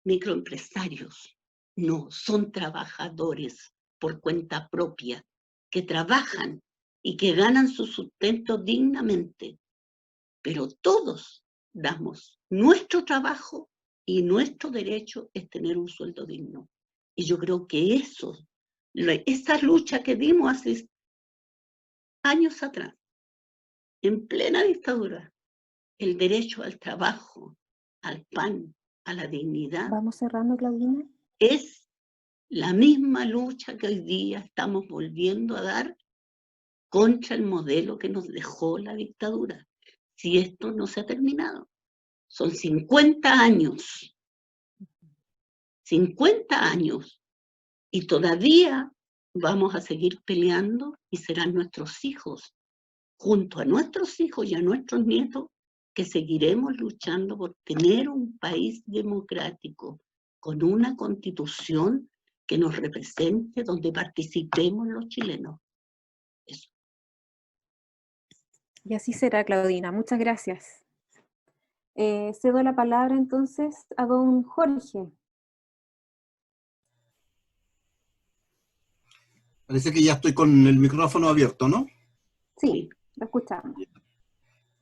microempresarios. No, son trabajadores por cuenta propia, que trabajan y que ganan su sustento dignamente. Pero todos damos nuestro trabajo y nuestro derecho es tener un sueldo digno. Y yo creo que esa lucha que dimos hace años atrás, en plena dictadura, el derecho al trabajo, al pan, a la dignidad. Vamos cerrando, Claudina. Es la misma lucha que hoy día estamos volviendo a dar contra el modelo que nos dejó la dictadura. Si esto no se ha terminado. Son 50 años. 50 años. Y todavía vamos a seguir peleando y serán nuestros hijos, junto a nuestros hijos y a nuestros nietos, que seguiremos luchando por tener un país democrático, con una constitución que nos represente, donde participemos los chilenos. Eso. Y así será, Claudina. Muchas gracias. Cedo la palabra entonces a don Jorge. Parece que ya estoy con el micrófono abierto, ¿no? Sí, lo escuchamos.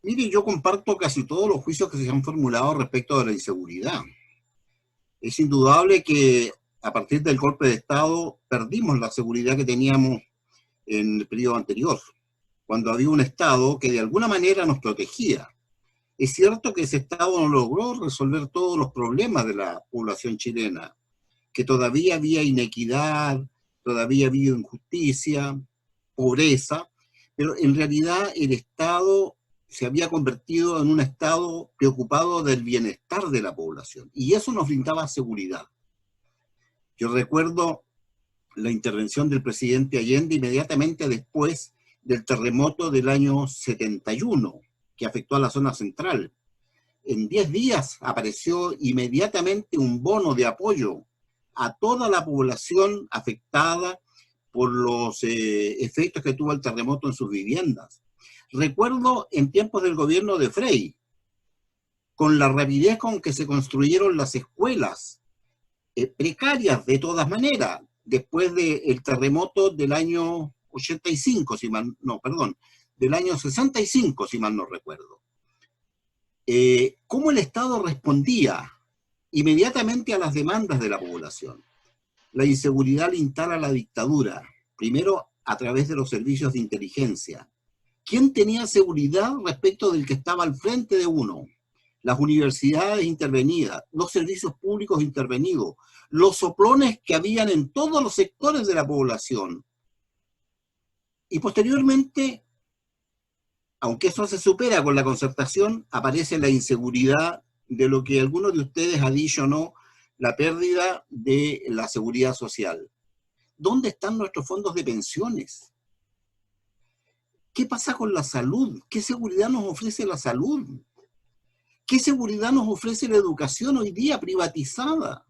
Mire, yo comparto casi todos los juicios que se han formulado respecto de la inseguridad. Es indudable que a partir del golpe de Estado perdimos la seguridad que teníamos en el periodo anterior, cuando había un Estado que de alguna manera nos protegía. Es cierto que ese Estado no logró resolver todos los problemas de la población chilena, que todavía había inequidad, todavía había injusticia, pobreza, pero en realidad el Estado se había convertido en un Estado preocupado del bienestar de la población, y eso nos brindaba seguridad. Yo recuerdo la intervención del presidente Allende inmediatamente después del terremoto del año 71, que afectó a la zona central. En 10 días apareció inmediatamente un bono de apoyo a toda la población afectada por los efectos que tuvo el terremoto en sus viviendas. Recuerdo en tiempos del gobierno de Frei, con la rapidez con que se construyeron las escuelas, precarias de todas maneras, después del terremoto del año 85, del año 65, si mal no recuerdo. ¿Cómo el Estado respondía inmediatamente a las demandas de la población? La inseguridad le instala la dictadura, primero a través de los servicios de inteligencia. ¿Quién tenía seguridad respecto del que estaba al frente de uno? Las universidades intervenidas, los servicios públicos intervenidos, los soplones que habían en todos los sectores de la población. Y posteriormente, aunque eso se supera con la concertación, aparece la inseguridad de lo que algunos de ustedes han dicho, ¿no? La pérdida de la seguridad social. ¿Dónde están nuestros fondos de pensiones? ¿Qué pasa con la salud? ¿Qué seguridad nos ofrece la salud? ¿Qué seguridad nos ofrece la educación hoy día privatizada?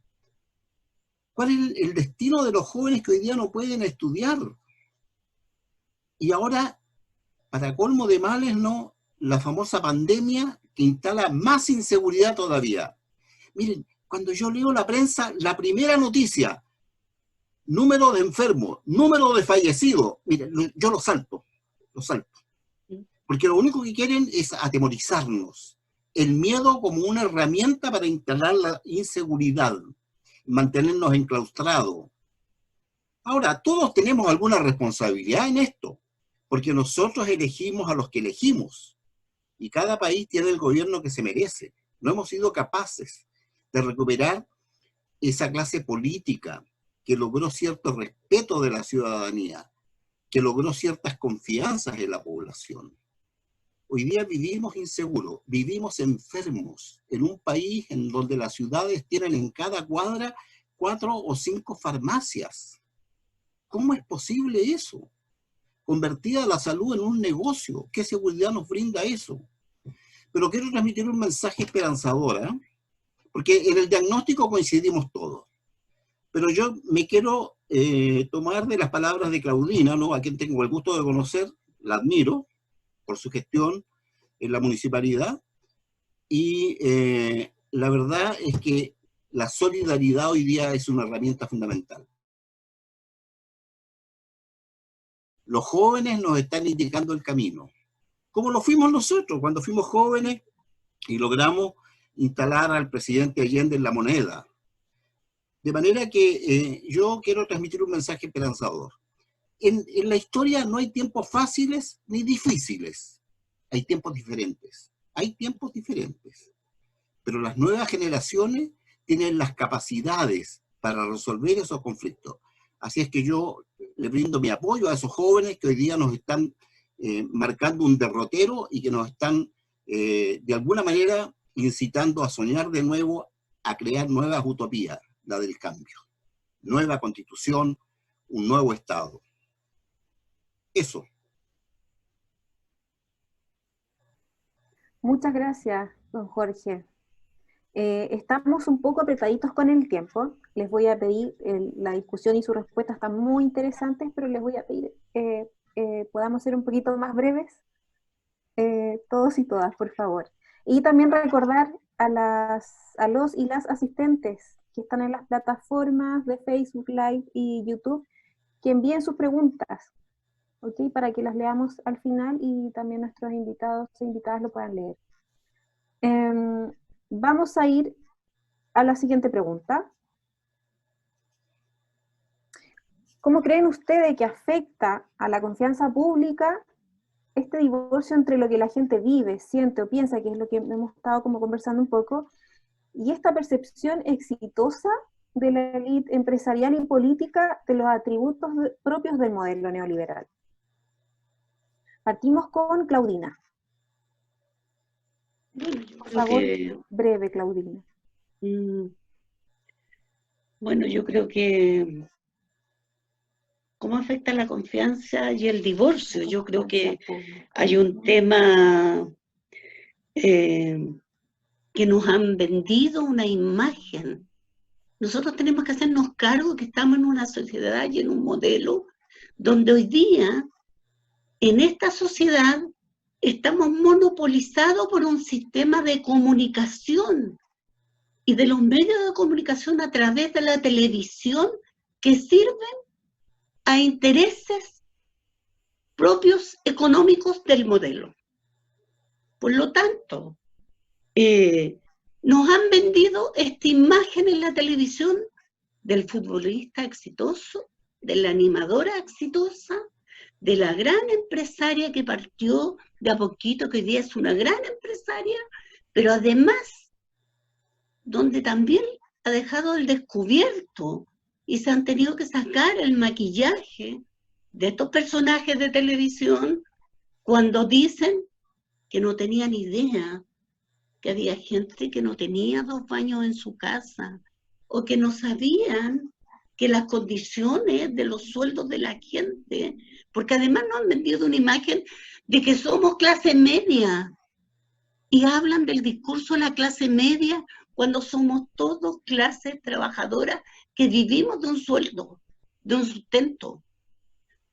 ¿Cuál es el destino de los jóvenes que hoy día no pueden estudiar? Y ahora, para colmo de males, ¿no? La famosa pandemia que instala más inseguridad todavía. Miren, cuando yo leo la prensa, la primera noticia, número de enfermos, número de fallecidos, miren, yo lo salto. Porque lo único que quieren es atemorizarnos. El miedo como una herramienta para instalar la inseguridad, mantenernos enclaustrados. Ahora, todos tenemos alguna responsabilidad en esto, porque nosotros elegimos a los que elegimos, y cada país tiene el gobierno que se merece. No hemos sido capaces de recuperar esa clase política que logró cierto respeto de la ciudadanía, que logró ciertas confianzas en la población. Hoy día vivimos inseguros, vivimos enfermos, en un país en donde las ciudades tienen en cada cuadra 4 o 5 farmacias. ¿Cómo es posible eso? Convertida la salud en un negocio. ¿Qué seguridad nos brinda eso? Pero quiero transmitir un mensaje esperanzador, ¿eh? Porque en el diagnóstico coincidimos todos. Pero yo me quiero tomar de las palabras de Claudina, ¿no? A quien tengo el gusto de conocer, la admiro por su gestión en la municipalidad, y la verdad es que la solidaridad hoy día es una herramienta fundamental. Los jóvenes nos están indicando el camino, como lo fuimos nosotros cuando fuimos jóvenes y logramos instalar al presidente Allende en la moneda. De manera que yo quiero transmitir un mensaje esperanzador. En la historia no hay tiempos fáciles ni difíciles, hay tiempos diferentes. Hay tiempos diferentes, pero las nuevas generaciones tienen las capacidades para resolver esos conflictos. Así es que yo le brindo mi apoyo a esos jóvenes que hoy día nos están marcando un derrotero y que nos están de alguna manera incitando a soñar de nuevo, a crear nuevas utopías, la del cambio. Nueva constitución, un nuevo Estado. Eso. Muchas gracias, don Jorge. Estamos un poco apretaditos con el tiempo. Les voy a pedir, la discusión y su respuesta están muy interesantes, pero les voy a pedir podamos ser un poquito más breves, todos y todas, por favor. Y también recordar a los y las asistentes que están en las plataformas de Facebook Live y YouTube, que envíen sus preguntas, ¿ok? Para que las leamos al final y también nuestros invitados e invitadas lo puedan leer. Vamos a ir a la siguiente pregunta. ¿Cómo creen ustedes que afecta a la confianza pública este divorcio entre lo que la gente vive, siente o piensa, que es lo que hemos estado como conversando un poco, y esta percepción exitosa de la élite empresarial y política de los atributos propios del modelo neoliberal? Partimos con Claudina. Bueno, yo Por creo favor, que, breve, Claudina. bueno, yo creo que cómo afecta la confianza y el divorcio. Yo creo que hay un tema que nos han vendido una imagen. Nosotros tenemos que hacernos cargo que estamos en una sociedad y en un modelo donde hoy día, en esta sociedad, estamos monopolizados por un sistema de comunicación y de los medios de comunicación a través de la televisión que sirven a intereses propios económicos del modelo. Por lo tanto, nos han vendido esta imagen en la televisión del futbolista exitoso, de la animadora exitosa, de la gran empresaria que partió de a poquito, que hoy día es una gran empresaria, pero además, donde también ha dejado el descubierto y se han tenido que sacar el maquillaje de estos personajes de televisión cuando dicen que no tenían idea que había gente que no tenía 2 baños en su casa, o que no sabían que las condiciones de los sueldos de la gente, porque además nos han vendido una imagen de que somos clase media, y hablan del discurso de la clase media cuando somos todos clases trabajadoras que vivimos de un sueldo, de un sustento,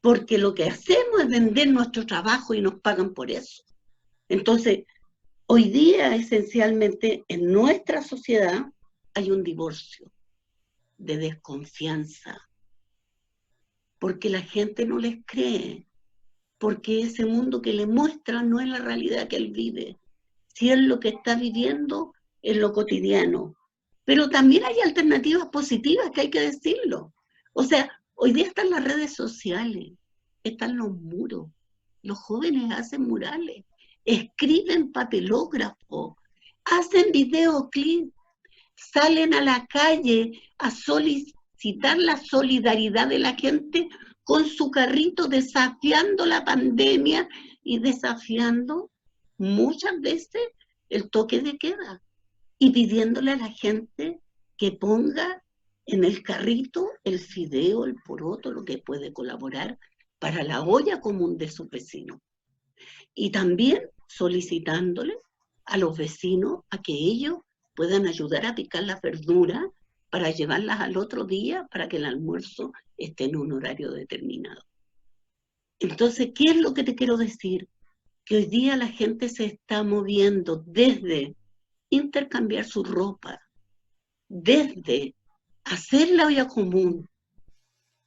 porque lo que hacemos es vender nuestro trabajo y nos pagan por eso. Entonces, hoy día, esencialmente, en nuestra sociedad hay un divorcio de desconfianza, porque la gente no les cree, porque ese mundo que le muestran no es la realidad que él vive, si es lo que está viviendo en lo cotidiano. Pero también hay alternativas positivas, que hay que decirlo. O sea, hoy día están las redes sociales, están los muros, los jóvenes hacen murales, escriben papelógrafos, hacen videoclips, salen a la calle a solicitar la solidaridad de la gente con su carrito, desafiando la pandemia y desafiando muchas veces el toque de queda y pidiéndole a la gente que ponga en el carrito el fideo, el poroto, lo que puede colaborar para la olla común de sus vecinos. Y también solicitándole a los vecinos a que ellos puedan ayudar a picar las verduras para llevarlas al otro día para que el almuerzo esté en un horario determinado. Entonces, ¿qué es lo que te quiero decir? Que hoy día la gente se está moviendo desde intercambiar su ropa, desde hacer la olla común,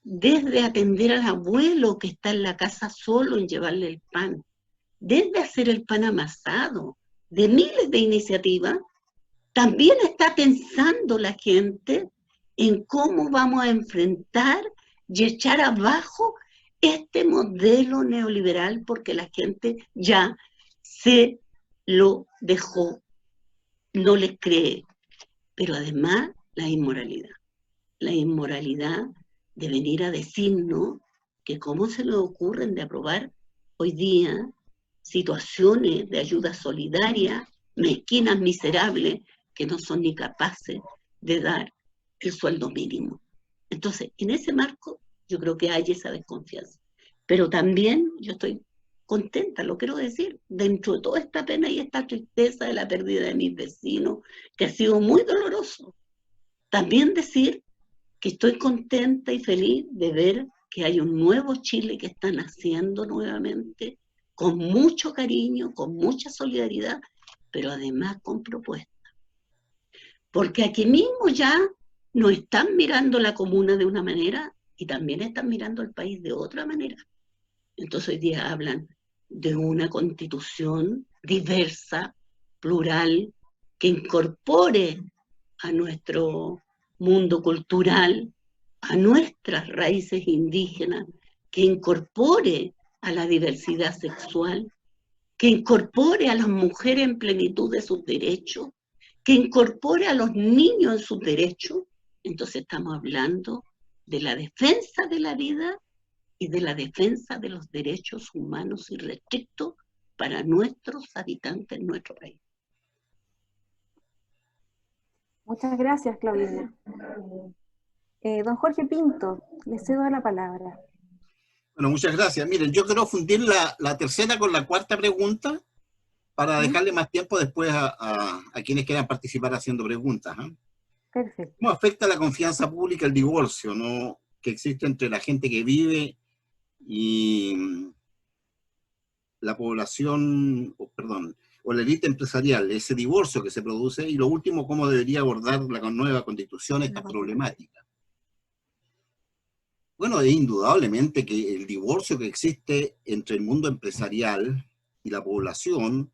desde atender al abuelo que está en la casa solo en llevarle el pan, desde hacer el pan amasado, de miles de iniciativas. También está pensando la gente en cómo vamos a enfrentar y echar abajo este modelo neoliberal, porque la gente ya se lo dejó, no les cree. Pero además la inmoralidad de venir a decirnos que cómo se les ocurren de aprobar hoy día situaciones de ayuda solidaria, mezquinas, miserables, que no son ni capaces de dar el sueldo mínimo. Entonces, en ese marco, yo creo que hay esa desconfianza. Pero también yo estoy contenta, lo quiero decir, dentro de toda esta pena y esta tristeza de la pérdida de mis vecinos, que ha sido muy doloroso. También decir que estoy contenta y feliz de ver que hay un nuevo Chile que está naciendo nuevamente, con mucho cariño, con mucha solidaridad, pero además con propuestas. Porque aquí mismo ya nos están mirando la comuna de una manera y también están mirando el país de otra manera. Entonces hoy día hablan de una constitución diversa, plural, que incorpore a nuestro mundo cultural, a nuestras raíces indígenas, que incorpore a la diversidad sexual, que incorpore a las mujeres en plenitud de sus derechos, que incorpore a los niños en sus derechos. Entonces estamos hablando de la defensa de la vida y de la defensa de los derechos humanos irrestrictos para nuestros habitantes en nuestro país. Muchas gracias, Claudina. Don Jorge Pinto, le cedo la palabra. Bueno, muchas gracias. Miren, yo quiero fundir la tercera con la cuarta pregunta para dejarle más tiempo después a quienes quieran participar haciendo preguntas. Perfecto. ¿Cómo afecta la confianza pública el divorcio, ¿no?, que existe entre la gente que vive y la población, o la élite empresarial, ese divorcio que se produce? Y lo último, ¿cómo debería abordar la nueva constitución esta problemática? Bueno, es indudablemente que el divorcio que existe entre el mundo empresarial y la población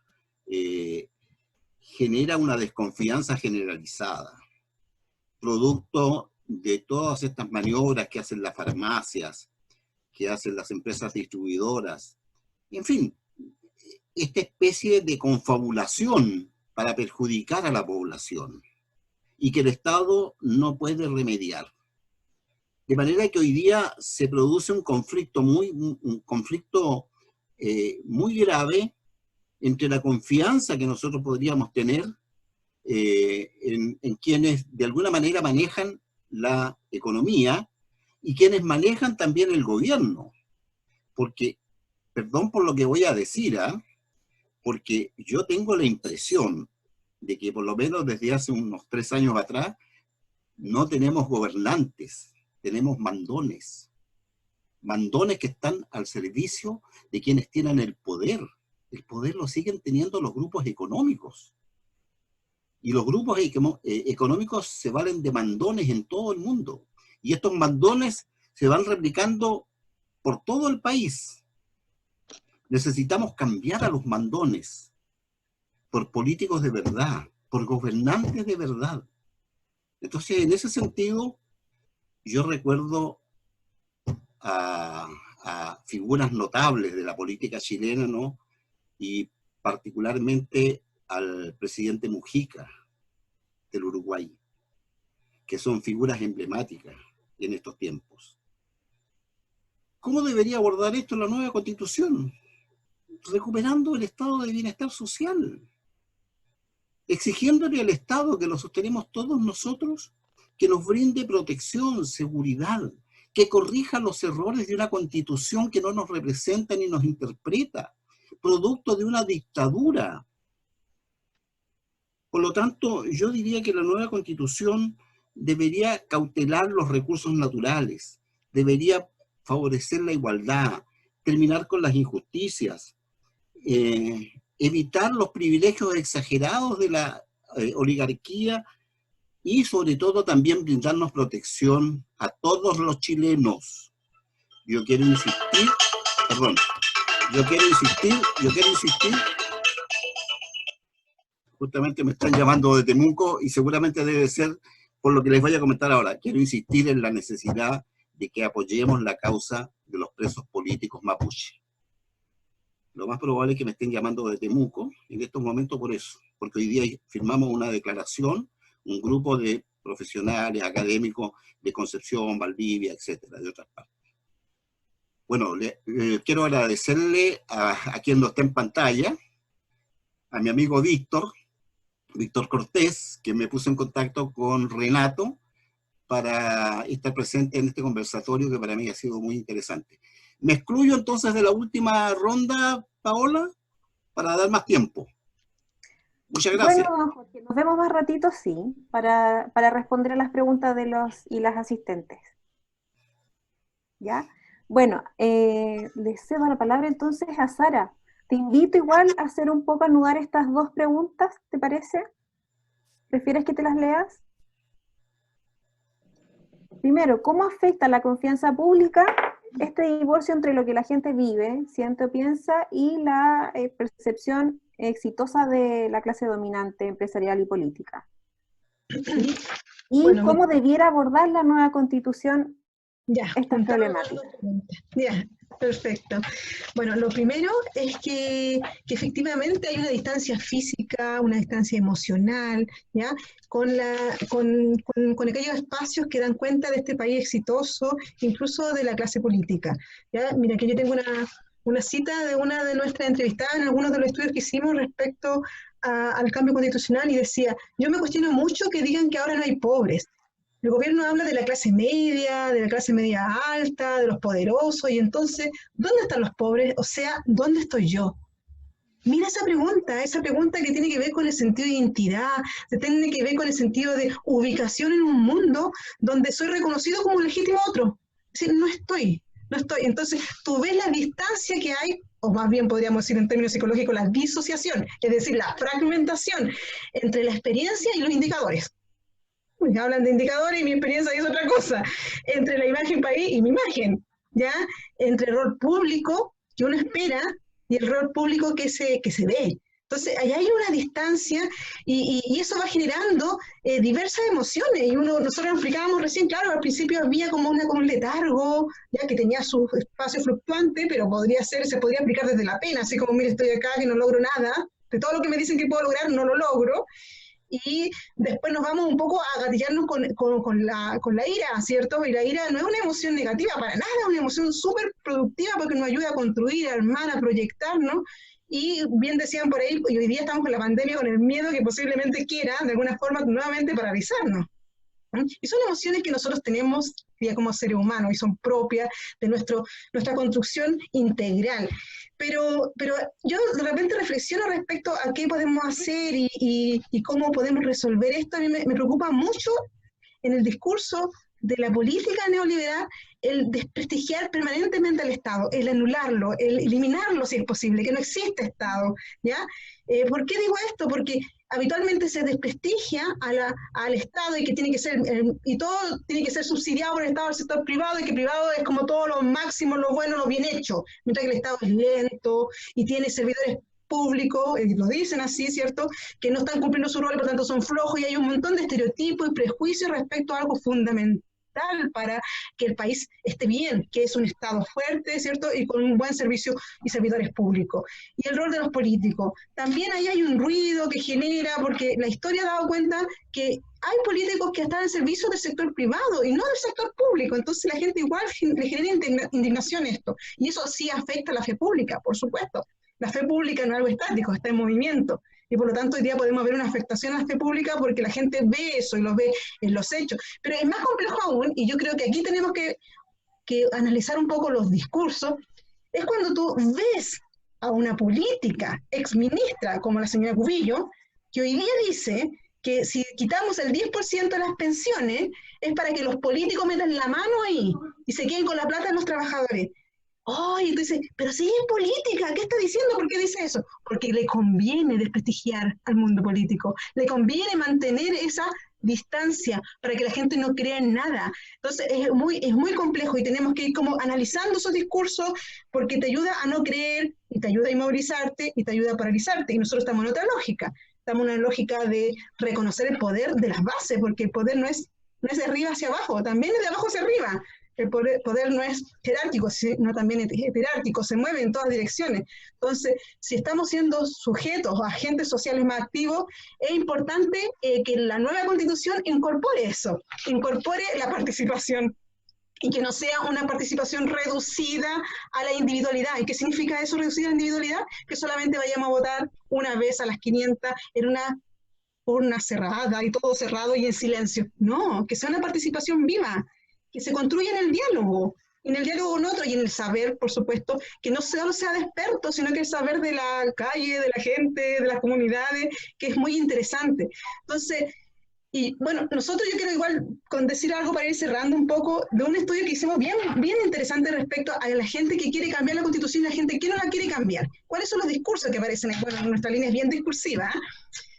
genera una desconfianza generalizada, producto de todas estas maniobras que hacen las farmacias, que hacen las empresas distribuidoras, en fin, esta especie de confabulación para perjudicar a la población y que el Estado no puede remediar. De manera que hoy día se produce un conflicto muy grave entre la confianza que nosotros podríamos tener en quienes de alguna manera manejan la economía y quienes manejan también el gobierno. Porque, perdón por lo que voy a decir, porque yo tengo la impresión de que por lo menos desde hace unos 3 años atrás no tenemos gobernantes, tenemos mandones. Mandones que están al servicio de quienes tienen el poder. El poder lo siguen teniendo los grupos económicos. Y los grupos económicos se valen de mandones en todo el mundo. Y estos mandones se van replicando por todo el país. Necesitamos cambiar a los mandones por políticos de verdad, por gobernantes de verdad. Entonces, en ese sentido, yo recuerdo a figuras notables de la política chilena, ¿no?, y particularmente al presidente Mujica del Uruguay, que son figuras emblemáticas en estos tiempos. ¿Cómo debería abordar esto la nueva Constitución? Recuperando el estado de bienestar social, exigiéndole al Estado, que lo sostenemos todos nosotros, que nos brinde protección, seguridad, que corrija los errores de una Constitución que no nos representa ni nos interpreta, producto de una dictadura. Por lo tanto, yo diría que la nueva Constitución debería cautelar los recursos naturales, debería favorecer la igualdad, terminar con las injusticias, evitar los privilegios exagerados de la oligarquía y sobre todo también brindarnos protección a todos los chilenos. Yo quiero insistir, justamente me están llamando de Temuco y seguramente debe ser por lo que les voy a comentar ahora. Quiero insistir en la necesidad de que apoyemos la causa de los presos políticos mapuche. Lo más probable es que me estén llamando de Temuco en estos momentos por eso, porque hoy día firmamos una declaración, un grupo de profesionales, académicos de Concepción, Valdivia, etcétera, de otras partes. Bueno, quiero agradecerle a quien no está en pantalla, a mi amigo Víctor Cortés, que me puso en contacto con Renato para estar presente en este conversatorio que para mí ha sido muy interesante. Me excluyo entonces de la última ronda, Paola, para dar más tiempo. Muchas gracias. Bueno, Jorge, nos vemos más ratito, sí, para responder a las preguntas de los y las asistentes. ¿Ya? Bueno, le cedo la palabra entonces a Sara. Te invito igual a hacer un poco, anudar estas dos preguntas, ¿te parece? ¿Prefieres que te las leas? Primero, ¿cómo afecta la confianza pública este divorcio entre lo que la gente vive, siente o piensa y la percepción exitosa de la clase dominante empresarial y política? Y bueno, cómo debiera abordar la nueva constitución ya, esta problemática. Ya, perfecto. Bueno, lo primero es que efectivamente hay una distancia física, una distancia emocional, ¿ya? Con aquellos espacios que dan cuenta de este país exitoso, incluso de la clase política, ¿ya? Mira, que yo tengo una cita de una de nuestras entrevistadas en algunos de los estudios que hicimos respecto al cambio constitucional y decía, yo me cuestiono mucho que digan que ahora no hay pobres. El gobierno habla de la clase media alta, de los poderosos, y entonces, ¿dónde están los pobres? O sea, ¿dónde estoy yo? Mira esa pregunta que tiene que ver con el sentido de identidad, que tiene que ver con el sentido de ubicación en un mundo donde soy reconocido como legítimo otro. Es decir, no estoy. Entonces, tú ves la distancia que hay, o más bien podríamos decir en términos psicológicos, la disociación, es decir, la fragmentación entre la experiencia y los indicadores. Hablan de indicadores y mi experiencia es otra cosa, entre la imagen país y mi imagen, ¿ya? Entre el rol público que uno espera y el rol público que se ve. Entonces, ahí hay una distancia y eso va generando diversas emociones. Y nosotros explicábamos recién, claro, al principio había como un letargo, ya que tenía su espacio fluctuante, pero se podría aplicar desde la pena, así como, mire, estoy acá que no logro nada, de todo lo que me dicen que puedo lograr, no lo logro. Y después nos vamos un poco a gatillarnos con la ira, ¿cierto? Y la ira no es una emoción negativa para nada, es una emoción súper productiva porque nos ayuda a construir, a armar, a proyectarnos. Y bien decían por ahí, y hoy día estamos con la pandemia, con el miedo que posiblemente quiera, de alguna forma, nuevamente paralizarnos. Y son emociones que nosotros tenemos ya como seres humanos y son propias de nuestra construcción integral. Pero yo de repente reflexiono respecto a qué podemos hacer y cómo podemos resolver esto. A mí me preocupa mucho en el discurso de la política neoliberal el desprestigiar permanentemente al Estado, el anularlo, el eliminarlo si es posible, que no existe Estado, ¿ya? ¿Por qué digo esto? Porque habitualmente se desprestigia al Estado y que tiene que ser, y todo tiene que ser subsidiado por el Estado al sector privado, y que privado es como todo lo máximo, lo bueno, lo bien hecho, mientras que el Estado es lento y tiene servidores públicos, lo dicen así, ¿cierto?, que no están cumpliendo su rol y por tanto son flojos, y hay un montón de estereotipos y prejuicios respecto a algo fundamental para que el país esté bien, que es un Estado fuerte, ¿cierto?, y con un buen servicio y servidores públicos. Y el rol de los políticos. También ahí hay un ruido que genera, porque la historia ha dado cuenta que hay políticos que están en servicio del sector privado y no del sector público, entonces la gente igual le genera indignación esto. Y eso sí afecta a la fe pública, por supuesto. La fe pública no es algo estático, está en movimiento. Y por lo tanto hoy día podemos ver una afectación a la fe pública porque la gente ve eso y lo ve en los hechos. Pero es más complejo aún, y yo creo que aquí tenemos que analizar un poco los discursos, es cuando tú ves a una política exministra como la señora Cubillo, que hoy día dice que si quitamos el 10% de las pensiones es para que los políticos metan la mano ahí y se queden con la plata de los trabajadores. ¡Ay! Entonces, pero si es política, ¿qué está diciendo? ¿Por qué dice eso? Porque le conviene desprestigiar al mundo político, le conviene mantener esa distancia para que la gente no crea en nada. Entonces, es muy complejo y tenemos que ir como analizando esos discursos porque te ayuda a no creer y te ayuda a inmovilizarte y te ayuda a paralizarte. Y nosotros estamos en otra lógica. Estamos en una lógica de reconocer el poder de las bases, porque el poder no es de arriba hacia abajo, también es de abajo hacia arriba. El poder no es jerárquico, sino también es jerárquico, se mueve en todas direcciones. Entonces, si estamos siendo sujetos o agentes sociales más activos, es importante que la nueva Constitución incorpore eso, incorpore la participación, y que no sea una participación reducida a la individualidad. ¿Y qué significa eso, reducida a la individualidad? Que solamente vayamos a votar una vez a las 500 en una urna cerrada y todo cerrado y en silencio. No, que sea una participación viva, que se construya en el diálogo, en el diálogo con otro y en el saber, por supuesto, que no solo sea de expertos, sino que el saber de la calle, de la gente, de las comunidades, que es muy interesante. Entonces, y bueno, nosotros yo quiero igual con decir algo para ir cerrando un poco de un estudio que hicimos bien interesante respecto a la gente que quiere cambiar la Constitución y la gente que no la quiere cambiar. ¿Cuáles son los discursos que aparecen? Bueno, nuestra línea es bien discursiva, ¿eh?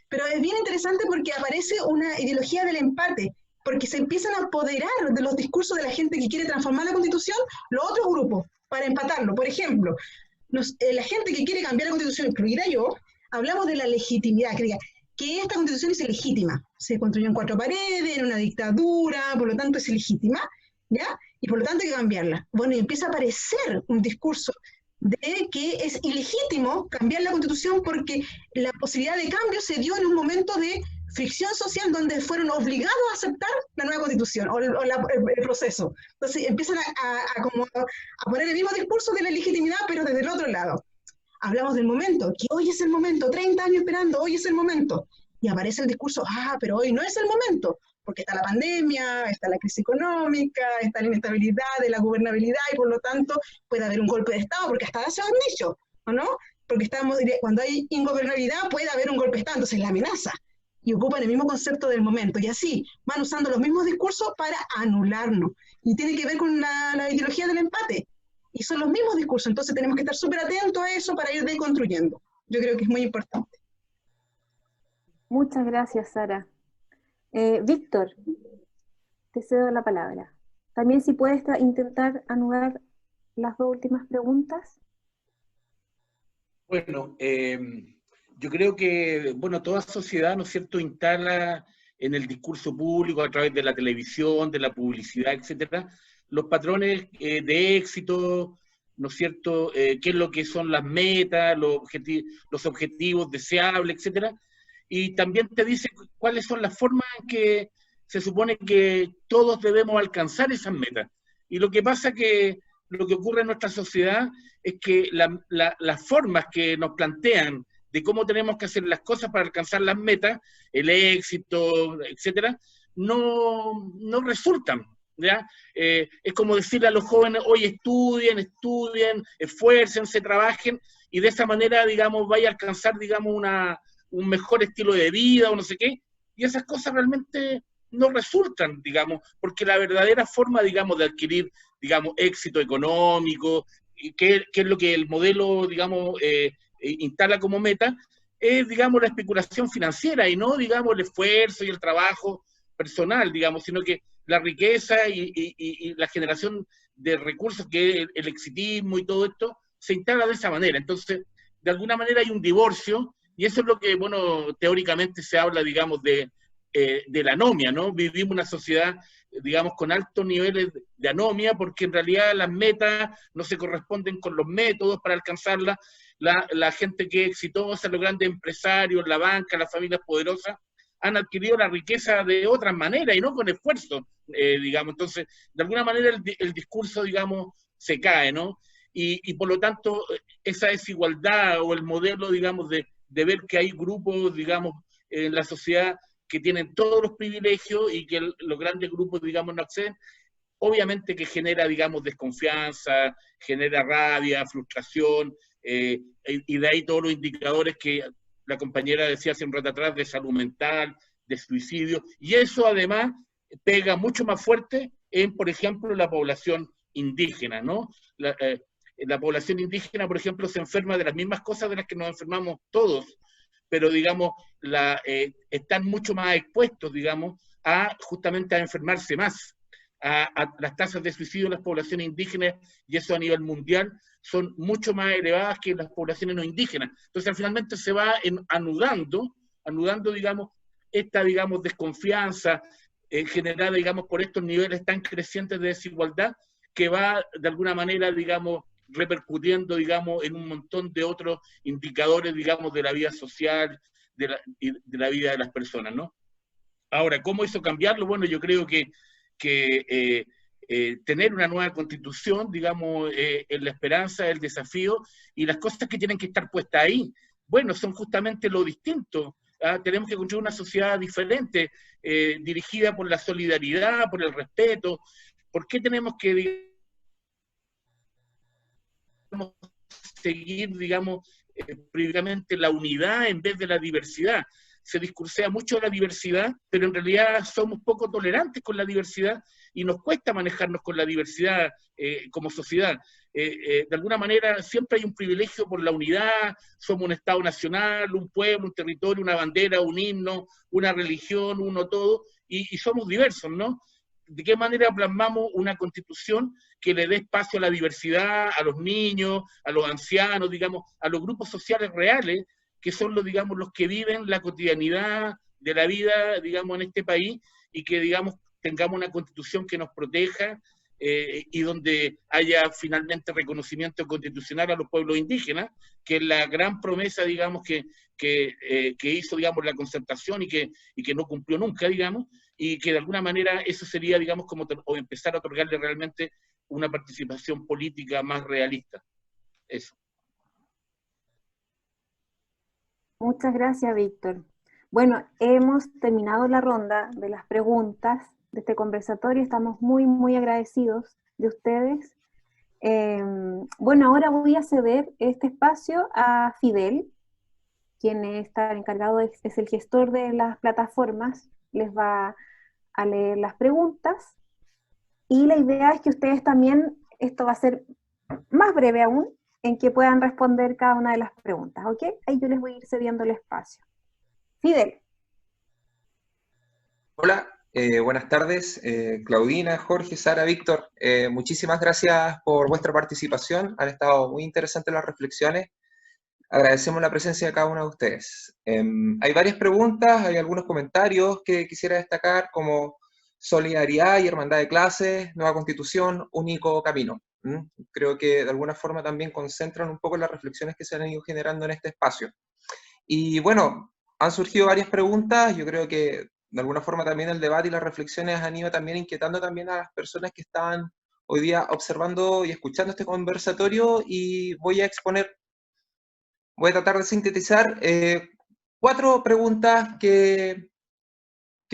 Pero es bien interesante porque aparece una ideología del empate, porque se empiezan a apoderar de los discursos de la gente que quiere transformar la Constitución los otros grupos para empatarlo. Por ejemplo, la gente que quiere cambiar la Constitución, incluida yo, hablamos de la legitimidad, que esta Constitución es ilegítima. Se construyó en 4 paredes, en una dictadura, por lo tanto es ilegítima, ¿ya? Y por lo tanto hay que cambiarla. Bueno, y empieza a aparecer un discurso de que es ilegítimo cambiar la Constitución porque la posibilidad de cambio se dio en un momento de fricción social donde fueron obligados a aceptar la nueva Constitución o el proceso. Entonces empiezan a poner el mismo discurso de la legitimidad, pero desde el otro lado. Hablamos del momento, que hoy es el momento, 30 años esperando, hoy es el momento. Y aparece el discurso, pero hoy no es el momento, porque está la pandemia, está la crisis económica, está la inestabilidad de la gobernabilidad, y por lo tanto puede haber un golpe de Estado, porque hasta se han dicho, ¿o no? Porque cuando hay ingobernabilidad puede haber un golpe de Estado, entonces la amenaza. Y ocupan el mismo concepto del momento, y así van usando los mismos discursos para anularnos. Y tiene que ver con la ideología del empate. Y son los mismos discursos, entonces tenemos que estar súper atentos a eso para ir deconstruyendo. Yo creo que es muy importante. Muchas gracias, Sara. Víctor, te cedo la palabra. También si puedes intentar anular las 2 últimas preguntas. Bueno, yo creo que, bueno, toda sociedad, ¿no es cierto?, instala en el discurso público, a través de la televisión, de la publicidad, etcétera, los patrones de éxito, ¿no es cierto?, qué es lo que son las metas, los objetivos deseables, etcétera, y también te dice cuáles son las formas en que se supone que todos debemos alcanzar esas metas. Y lo que pasa que, lo que ocurre en nuestra sociedad es que las formas que nos plantean de cómo tenemos que hacer las cosas para alcanzar las metas, el éxito, etcétera, no resultan. ¿Ya? Es como decirle a los jóvenes, hoy estudien, esfuércense, trabajen, y de esa manera, digamos, vaya a alcanzar, digamos, un mejor estilo de vida o no sé qué, y esas cosas realmente no resultan, digamos, porque la verdadera forma, digamos, de adquirir, digamos, éxito económico, que es lo que el modelo, digamos, instala como meta, es, digamos, la especulación financiera y no, digamos, el esfuerzo y el trabajo personal, digamos, sino que la riqueza y la generación de recursos, que es el exitismo y todo esto, se instala de esa manera. Entonces, de alguna manera hay un divorcio, y eso es lo que, bueno, teóricamente se habla, digamos, de la anomia, ¿no? Vivimos una sociedad, digamos, con altos niveles de anomia, porque en realidad las metas no se corresponden con los métodos para alcanzarlas. La gente que es exitosa, los grandes empresarios, la banca, las familias poderosas, han adquirido la riqueza de otras maneras y no con esfuerzo, digamos. Entonces, de alguna manera el discurso, digamos, se cae, ¿no? Y por lo tanto, esa desigualdad o el modelo, digamos, de ver que hay grupos, digamos, en la sociedad que tienen todos los privilegios y que los grandes grupos, digamos, no acceden, obviamente que genera, digamos, desconfianza, genera rabia, frustración, y de ahí todos los indicadores que la compañera decía hace un rato atrás, de salud mental, de suicidio, y eso además pega mucho más fuerte en, por ejemplo, la población indígena, ¿no? La población indígena, por ejemplo, se enferma de las mismas cosas de las que nos enfermamos todos, pero, digamos, están mucho más expuestos, digamos, justamente a enfermarse más. A las tasas de suicidio de las poblaciones indígenas, y eso a nivel mundial, son mucho más elevadas que las poblaciones no indígenas. Entonces, finalmente se va anudando, digamos, esta, digamos, desconfianza generada, digamos, por estos niveles tan crecientes de desigualdad, que va, de alguna manera, digamos, repercutiendo, digamos, en un montón de otros indicadores, digamos, de la vida social, de la vida de las personas, ¿no? Ahora, ¿cómo hizo cambiarlo? Bueno, yo creo que tener una nueva constitución, digamos, es la esperanza, el desafío, y las cosas que tienen que estar puestas ahí, bueno, son justamente lo distinto. Tenemos que construir una sociedad diferente, dirigida por la solidaridad, por el respeto. ¿Por qué tenemos que seguir, digamos, previamente la unidad en vez de la diversidad. Se discursea mucho la diversidad, pero en realidad somos poco tolerantes con la diversidad y nos cuesta manejarnos con la diversidad como sociedad. De alguna manera siempre hay un privilegio por la unidad, somos un Estado nacional, un pueblo, un territorio, una bandera, un himno, una religión, uno todo, y somos diversos, ¿no? ¿De qué manera plasmamos una constitución que le dé espacio a la diversidad, a los niños, a los ancianos, digamos, a los grupos sociales reales, que son los, digamos, los que viven la cotidianidad de la vida, digamos, en este país, y que, digamos, tengamos una constitución que nos proteja y donde haya finalmente reconocimiento constitucional a los pueblos indígenas, que es la gran promesa, digamos, que hizo, digamos, la concertación y que no cumplió nunca, digamos, y que de alguna manera eso sería, digamos, como o empezar a otorgarle realmente una participación política más realista. Eso. Muchas gracias, Víctor. Bueno, hemos terminado la ronda de las preguntas de este conversatorio. Estamos muy, muy agradecidos de ustedes. Bueno, ahora voy a ceder este espacio a Fidel, quien está encargado, es el gestor de las plataformas. Les va a leer las preguntas. Y la idea es que ustedes también, esto va a ser más breve aún, en que puedan responder cada una de las preguntas, ¿ok? Ahí yo les voy a ir cediendo el espacio. Fidel. Hola, buenas tardes, Claudina, Jorge, Sara, Víctor. Muchísimas gracias por vuestra participación. Han estado muy interesantes las reflexiones. Agradecemos la presencia de cada uno de ustedes. Hay varias preguntas, hay algunos comentarios que quisiera destacar, como solidaridad y hermandad de clases, nueva constitución, único camino. Creo que de alguna forma también concentran un poco las reflexiones que se han ido generando en este espacio. Y bueno, han surgido varias preguntas. Yo creo que de alguna forma también el debate y las reflexiones han ido también inquietando también a las personas que están hoy día observando y escuchando este conversatorio, y voy a tratar de sintetizar 4 preguntas que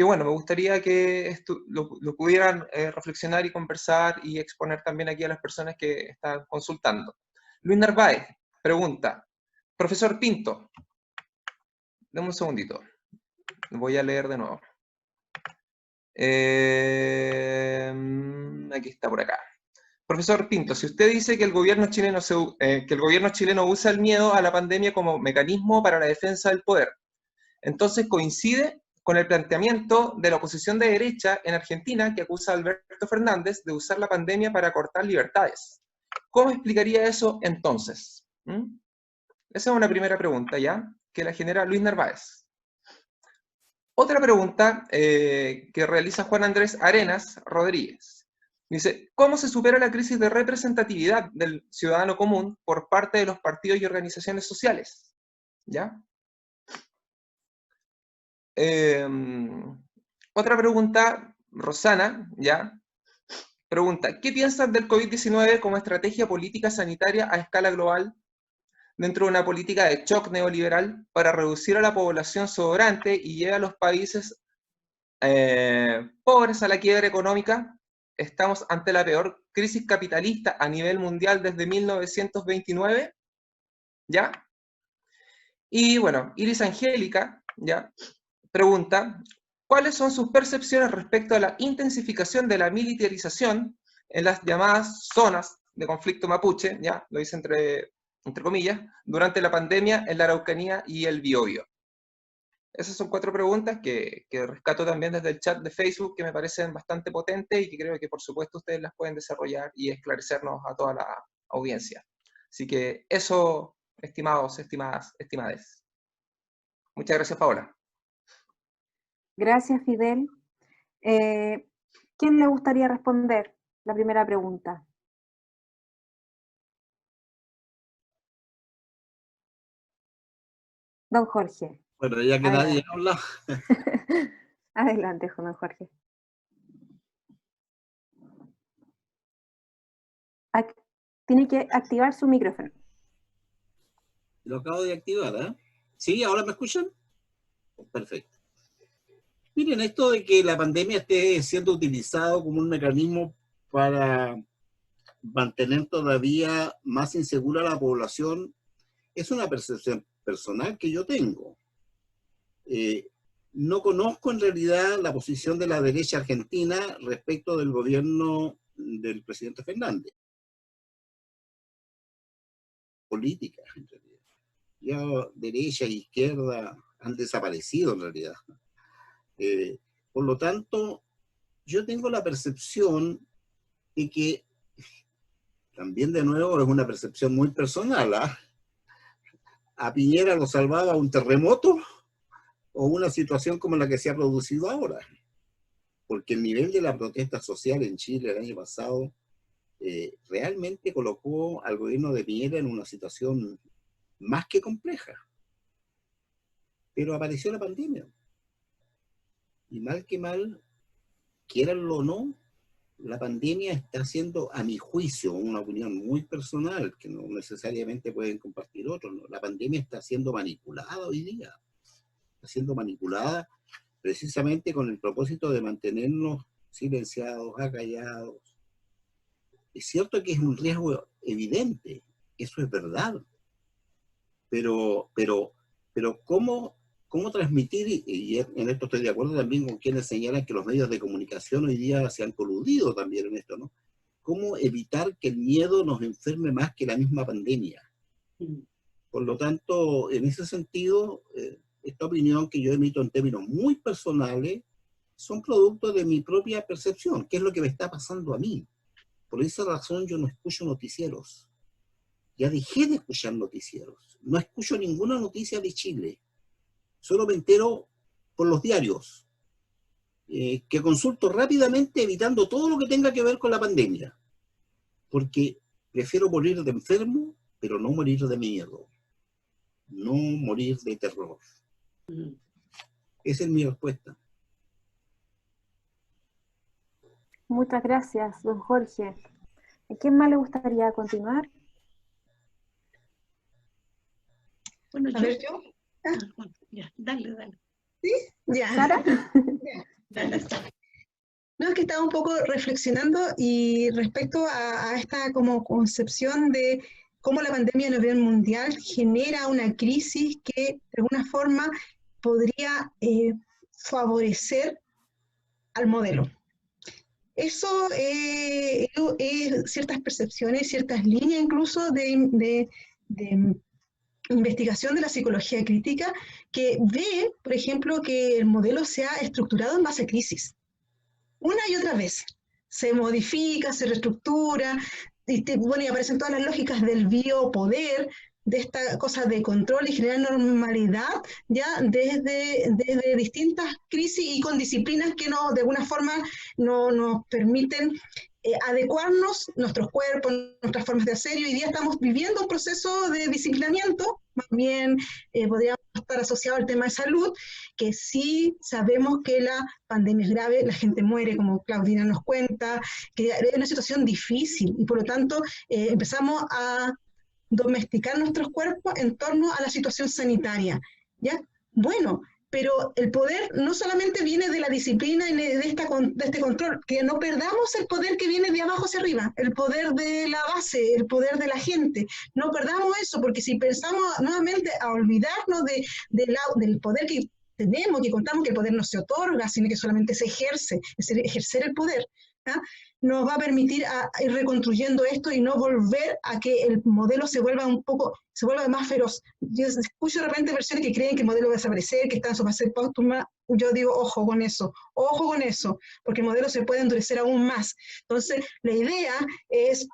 bueno, me gustaría que lo pudieran reflexionar y conversar y exponer también aquí a las personas que están consultando. Luis Narváez pregunta: profesor Pinto, dame un segundito, voy a leer de nuevo. Aquí está, por acá. Profesor Pinto, si usted dice que el gobierno chileno usa el miedo a la pandemia como mecanismo para la defensa del poder, entonces coincide con el planteamiento de la oposición de derecha en Argentina, que acusa a Alberto Fernández de usar la pandemia para cortar libertades. ¿Cómo explicaría eso entonces? Esa es una primera pregunta, ¿ya? Que la genera Luis Narváez. Otra pregunta que realiza Juan Andrés Arenas Rodríguez. Dice: ¿cómo se supera la crisis de representatividad del ciudadano común por parte de los partidos y organizaciones sociales? ¿Ya? Otra pregunta, Rosana, ¿ya? Pregunta: ¿qué piensan del COVID-19 como estrategia política sanitaria a escala global dentro de una política de shock neoliberal para reducir a la población sobrante y llevar a los países pobres a la quiebra económica? Estamos ante la peor crisis capitalista a nivel mundial desde 1929, ¿ya? Y bueno, Iris Angélica, ¿ya? Pregunta: ¿cuáles son sus percepciones respecto a la intensificación de la militarización en las llamadas zonas de conflicto mapuche, ya lo dice entre comillas, durante la pandemia en la Araucanía y el Biobío? Esas son 4 preguntas que rescato también desde el chat de Facebook, que me parecen bastante potentes y que creo que por supuesto ustedes las pueden desarrollar y esclarecernos a toda la audiencia. Así que eso, estimados, estimadas, estimades. Muchas gracias, Paola. Gracias, Fidel. ¿Quién le gustaría responder la primera pregunta? Don Jorge. Bueno, ya que nadie habla. Adelante, don Jorge. Tiene que activar su micrófono. Lo acabo de activar, ¿eh? ¿Sí? ¿Ahora me escuchan? Perfecto. Miren, esto de que la pandemia esté siendo utilizado como un mecanismo para mantener todavía más insegura a la población es una percepción personal que yo tengo. No conozco en realidad la posición de la derecha argentina respecto del gobierno del presidente Fernández. Política, en realidad. Ya derecha e izquierda han desaparecido en realidad. Por lo tanto, yo tengo la percepción de que, también de nuevo es una percepción muy personal, a Piñera lo salvaba un terremoto o una situación como la que se ha producido ahora. Porque el nivel de la protesta social en Chile el año pasado realmente colocó al gobierno de Piñera en una situación más que compleja. Pero apareció la pandemia. Y mal que mal, quieranlo o no, la pandemia está haciendo, a mi juicio, una opinión muy personal, que no necesariamente pueden compartir otros, ¿no? La pandemia está siendo manipulada hoy día. Está siendo manipulada precisamente con el propósito de mantenernos silenciados, acallados. Es cierto que es un riesgo evidente, eso es verdad, pero ¿cómo transmitir? Y en esto estoy de acuerdo también con quienes señalan que los medios de comunicación hoy día se han coludido también en esto, ¿no? ¿Cómo evitar que el miedo nos enferme más que la misma pandemia? Por lo tanto, en ese sentido, esta opinión que yo emito en términos muy personales son producto de mi propia percepción, qué es lo que me está pasando a mí. Por esa razón yo no escucho noticieros. Ya dejé de escuchar noticieros. No escucho ninguna noticia de Chile. Solo me entero por los diarios, que consulto rápidamente evitando todo lo que tenga que ver con la pandemia. Porque prefiero morir de enfermo, pero no morir de miedo. No morir de terror. Esa es mi respuesta. Muchas gracias, don Jorge. ¿A quién más le gustaría continuar? Bueno, A ver, yo. Bueno, ya, dale. ¿Sí? Ya. ¿Sara? Dale, Sara. No, es que estaba un poco reflexionando y respecto a esta como concepción de cómo la pandemia a nivel mundial genera una crisis que de alguna forma podría favorecer al modelo. Eso es ciertas percepciones, ciertas líneas incluso de investigación de la psicología crítica que ve, por ejemplo, que el modelo se ha estructurado en base a crisis. Una y otra vez. Se modifica, se reestructura, y aparecen todas las lógicas del biopoder, de esta cosa de control y generar normalidad, ya desde distintas crisis y con disciplinas que de alguna forma nos permiten adecuarnos nuestros cuerpos, nuestras formas de hacer, y hoy día estamos viviendo un proceso de disciplinamiento, más bien podríamos estar asociado al tema de salud, que sí sabemos que la pandemia es grave, la gente muere, como Claudina nos cuenta, que es una situación difícil, y por lo tanto empezamos a domesticar nuestros cuerpos en torno a la situación sanitaria, ¿ya? Bueno, pero el poder no solamente viene de la disciplina y de este control, que no perdamos el poder que viene de abajo hacia arriba, el poder de la base, el poder de la gente, no perdamos eso, porque si pensamos nuevamente a olvidarnos del poder que tenemos, que contamos que el poder no se otorga, sino que solamente se ejerce, es decir, ejercer el poder, ¿ya? Nos va a permitir ir reconstruyendo esto y no volver a que el modelo se vuelva más feroz. Yo escucho de repente versiones que creen que el modelo va a desaparecer, que están para ser póstuma. Yo digo, ojo con eso, porque el modelo se puede endurecer aún más. Entonces, la idea es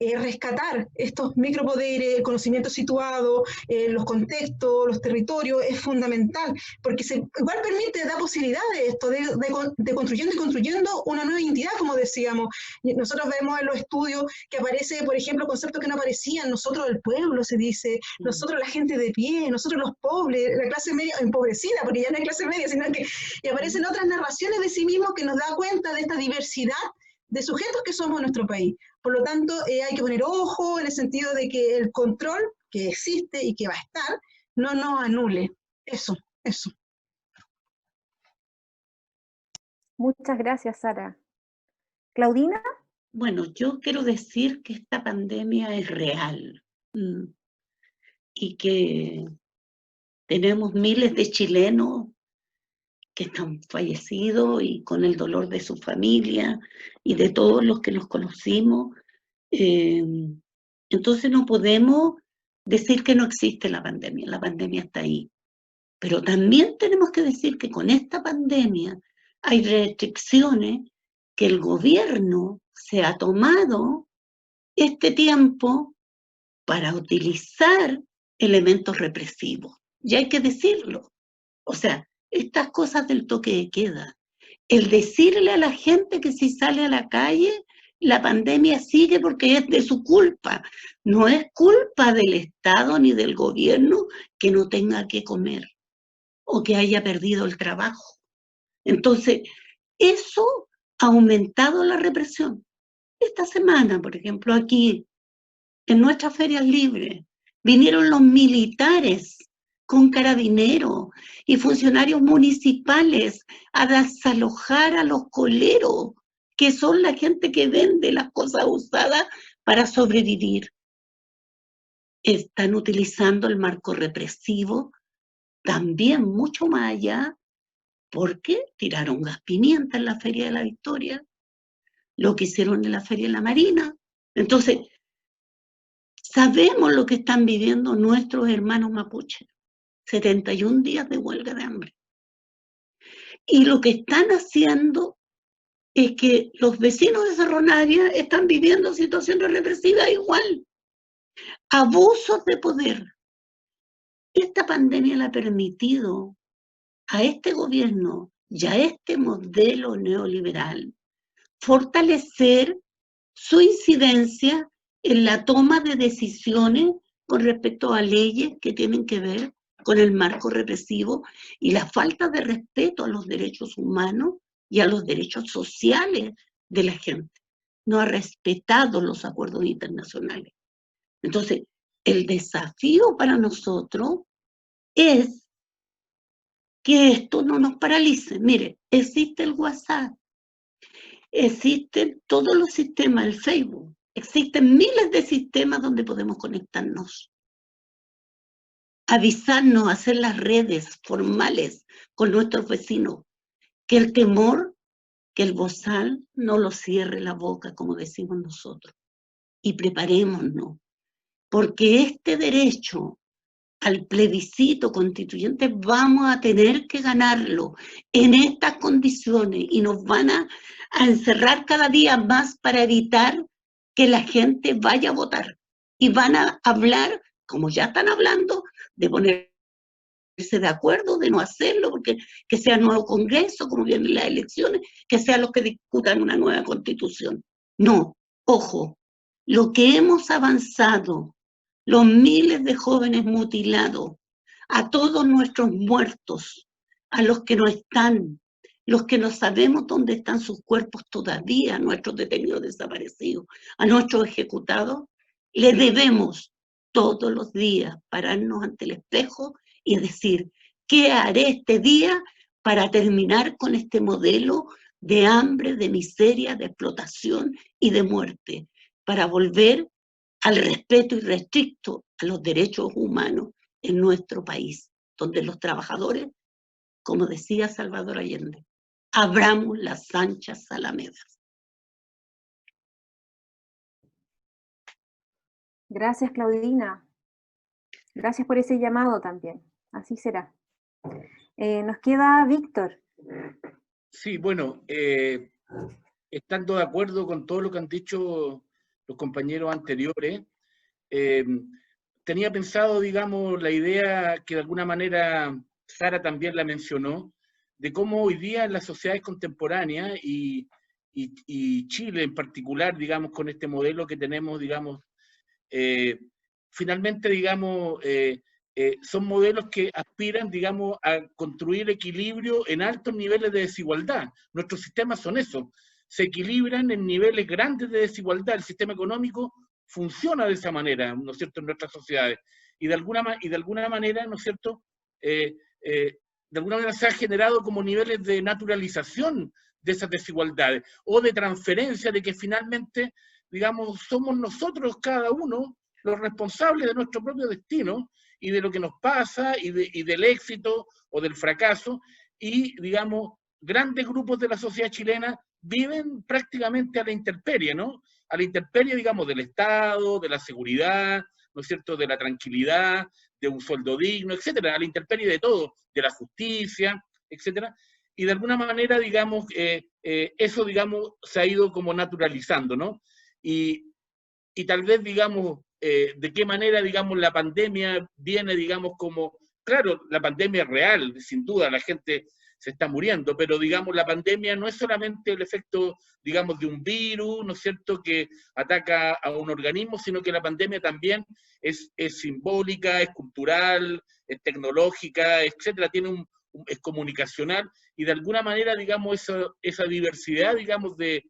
rescatar estos micropoderes, el conocimiento situado, los contextos, los territorios, es fundamental, porque igual permite, da posibilidades esto de construyendo y construyendo una nueva identidad, como decíamos. Nosotros vemos en los estudios que aparece, por ejemplo, conceptos que no aparecían, nosotros el pueblo se dice, nosotros la gente de pie, nosotros los pobres, la clase media empobrecida, porque ya no hay clase media, sino que y aparecen otras narraciones de sí mismos que nos da cuenta de esta diversidad de sujetos que somos en nuestro país. Por lo tanto, hay que poner ojo en el sentido de que el control que existe y que va a estar no nos anule. Eso. Muchas gracias, Sara. ¿Claudina? Bueno, yo quiero decir que esta pandemia es real y que tenemos miles de chilenos que están fallecidos y con el dolor de su familia y de todos los que los conocimos. Entonces no podemos decir que no existe la pandemia está ahí. Pero también tenemos que decir que con esta pandemia hay restricciones que el gobierno se ha tomado este tiempo para utilizar elementos represivos. Y hay que decirlo. O sea, estas cosas del toque de queda, el decirle a la gente que si sale a la calle, la pandemia sigue porque es de su culpa. No es culpa del Estado ni del gobierno que no tenga que comer o que haya perdido el trabajo. Entonces, eso ha aumentado la represión. Esta semana, por ejemplo, aquí, en nuestras ferias libres, vinieron los militares con carabineros y funcionarios municipales a desalojar a los coleros, que son la gente que vende las cosas usadas para sobrevivir. Están utilizando el marco represivo también mucho más allá, porque tiraron gas pimienta en la Feria de la Victoria, lo que hicieron en la Feria de la Marina. Entonces, sabemos lo que están viviendo nuestros hermanos mapuches. 71 días de huelga de hambre. Y lo que están haciendo es que los vecinos de Cerro Navia están viviendo situaciones represivas igual. Abusos de poder. Esta pandemia le ha permitido a este gobierno y a este modelo neoliberal fortalecer su incidencia en la toma de decisiones con respecto a leyes que tienen que ver con el marco represivo y la falta de respeto a los derechos humanos y a los derechos sociales de la gente. No ha respetado los acuerdos internacionales. Entonces, el desafío para nosotros es que esto no nos paralice. Mire, existe el WhatsApp, existen todos los sistemas, el Facebook, existen miles de sistemas donde podemos conectarnos, avisarnos, hacer las redes formales con nuestros vecinos, que el temor, que el bozal no lo cierre la boca, como decimos nosotros, y preparémonos, porque este derecho al plebiscito constituyente vamos a tener que ganarlo en estas condiciones y nos van a encerrar cada día más para evitar que la gente vaya a votar. Y van a hablar, como ya están hablando, de ponerse de acuerdo, de no hacerlo, porque que sea nuevo Congreso, como vienen las elecciones, que sean los que discutan una nueva constitución. No, ojo, lo que hemos avanzado, los miles de jóvenes mutilados, a todos nuestros muertos, a los que no están, los que no sabemos dónde están sus cuerpos todavía, a nuestros detenidos desaparecidos, a nuestros ejecutados, le debemos todos los días pararnos ante el espejo y decir, ¿qué haré este día para terminar con este modelo de hambre, de miseria, de explotación y de muerte? Para volver al respeto irrestricto a los derechos humanos en nuestro país, donde los trabajadores, como decía Salvador Allende, abramos las anchas alamedas. Gracias, Claudina. Gracias por ese llamado también. Así será. Nos queda Víctor. Sí, bueno, estando de acuerdo con todo lo que han dicho los compañeros anteriores, tenía pensado, digamos, la idea que de alguna manera Sara también la mencionó, de cómo hoy día en las sociedades contemporáneas y Chile en particular, digamos, con este modelo que tenemos, digamos, finalmente, digamos, son modelos que aspiran, digamos, a construir equilibrio en altos niveles de desigualdad. Nuestros sistemas son eso, se equilibran en niveles grandes de desigualdad. El sistema económico funciona de esa manera, ¿no es cierto?, en nuestras sociedades. Y de alguna manera, ¿no es cierto?, de alguna manera se ha generado como niveles de naturalización esas desigualdades, o de transferencia de que finalmente, digamos, somos nosotros cada uno los responsables de nuestro propio destino y de lo que nos pasa y del éxito o del fracaso, y, digamos, grandes grupos de la sociedad chilena viven prácticamente a la intemperie, ¿no? A la intemperie, digamos, del Estado, de la seguridad, ¿no es cierto?, de la tranquilidad, de un sueldo digno, etcétera, a la intemperie de todo, de la justicia, etcétera, y de alguna manera, digamos, eso, digamos, se ha ido como naturalizando, ¿no? Y tal vez, digamos, de qué manera, digamos, la pandemia viene, digamos, como, claro, la pandemia es real, sin duda, la gente se está muriendo, pero, digamos, la pandemia no es solamente el efecto, digamos, de un virus, ¿no es cierto?, que ataca a un organismo, sino que la pandemia también es simbólica, es cultural, es tecnológica, etcétera, es comunicacional, y de alguna manera, digamos, esa diversidad, digamos, de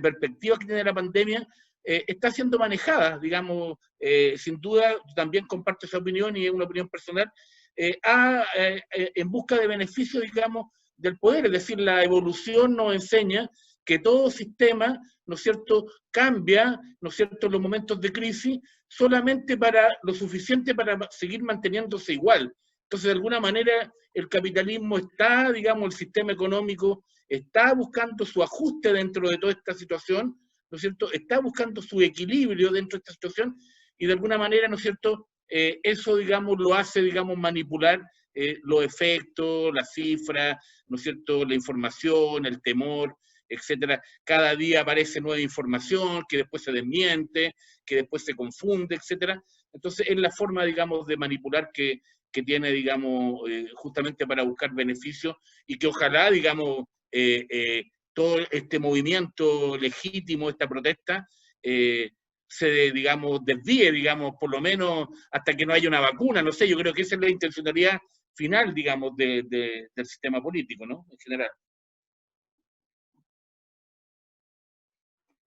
perspectivas que tiene la pandemia, está siendo manejada, digamos, sin duda, también comparto esa opinión y es una opinión personal, en busca de beneficio, digamos, del poder. Es decir, la evolución nos enseña que todo sistema, ¿no es cierto?, cambia, ¿no es cierto?, en los momentos de crisis, solamente para lo suficiente para seguir manteniéndose igual. Entonces, de alguna manera, el capitalismo está, digamos, el sistema económico está buscando su ajuste dentro de toda esta situación, ¿no es cierto?, está buscando su equilibrio dentro de esta situación, y de alguna manera, ¿no es cierto?, eso, digamos, lo hace, digamos, manipular los efectos, las cifras, ¿no es cierto?, la información, el temor, etcétera. Cada día aparece nueva información que después se desmiente, que después se confunde, etcétera. Entonces, es la forma, digamos, de manipular que tiene, digamos, justamente para buscar beneficios, y que ojalá, digamos, todo este movimiento legítimo, esta protesta, se, digamos, desvíe, digamos, por lo menos hasta que no haya una vacuna, no sé, yo creo que esa es la intencionalidad final, digamos, del sistema político, ¿no?, en general.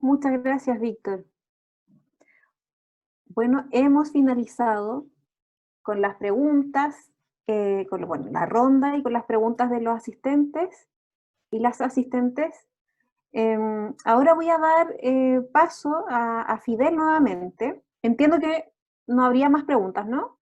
Muchas gracias, Víctor. Bueno, hemos finalizado con las preguntas, con la ronda y con las preguntas de los asistentes y las asistentes. Ahora voy a dar paso a Fidel nuevamente. Entiendo que no habría más preguntas, ¿no?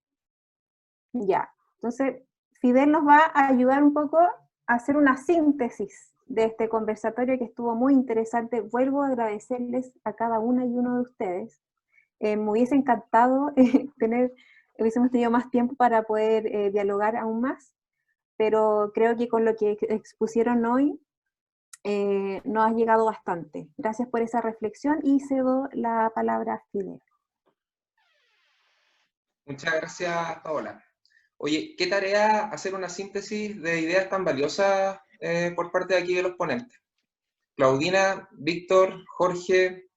Ya. Entonces, Fidel nos va a ayudar un poco a hacer una síntesis de este conversatorio que estuvo muy interesante. Vuelvo a agradecerles a cada una y uno de ustedes. Me hubiese encantado hubiésemos tenido más tiempo para poder dialogar aún más, pero creo que con lo que expusieron hoy nos ha llegado bastante. Gracias por esa reflexión y cedo la palabra a Fidel. Muchas gracias, Paola. Oye, qué tarea hacer una síntesis de ideas tan valiosas por parte de aquí de los ponentes. Claudina, Víctor, Jorge,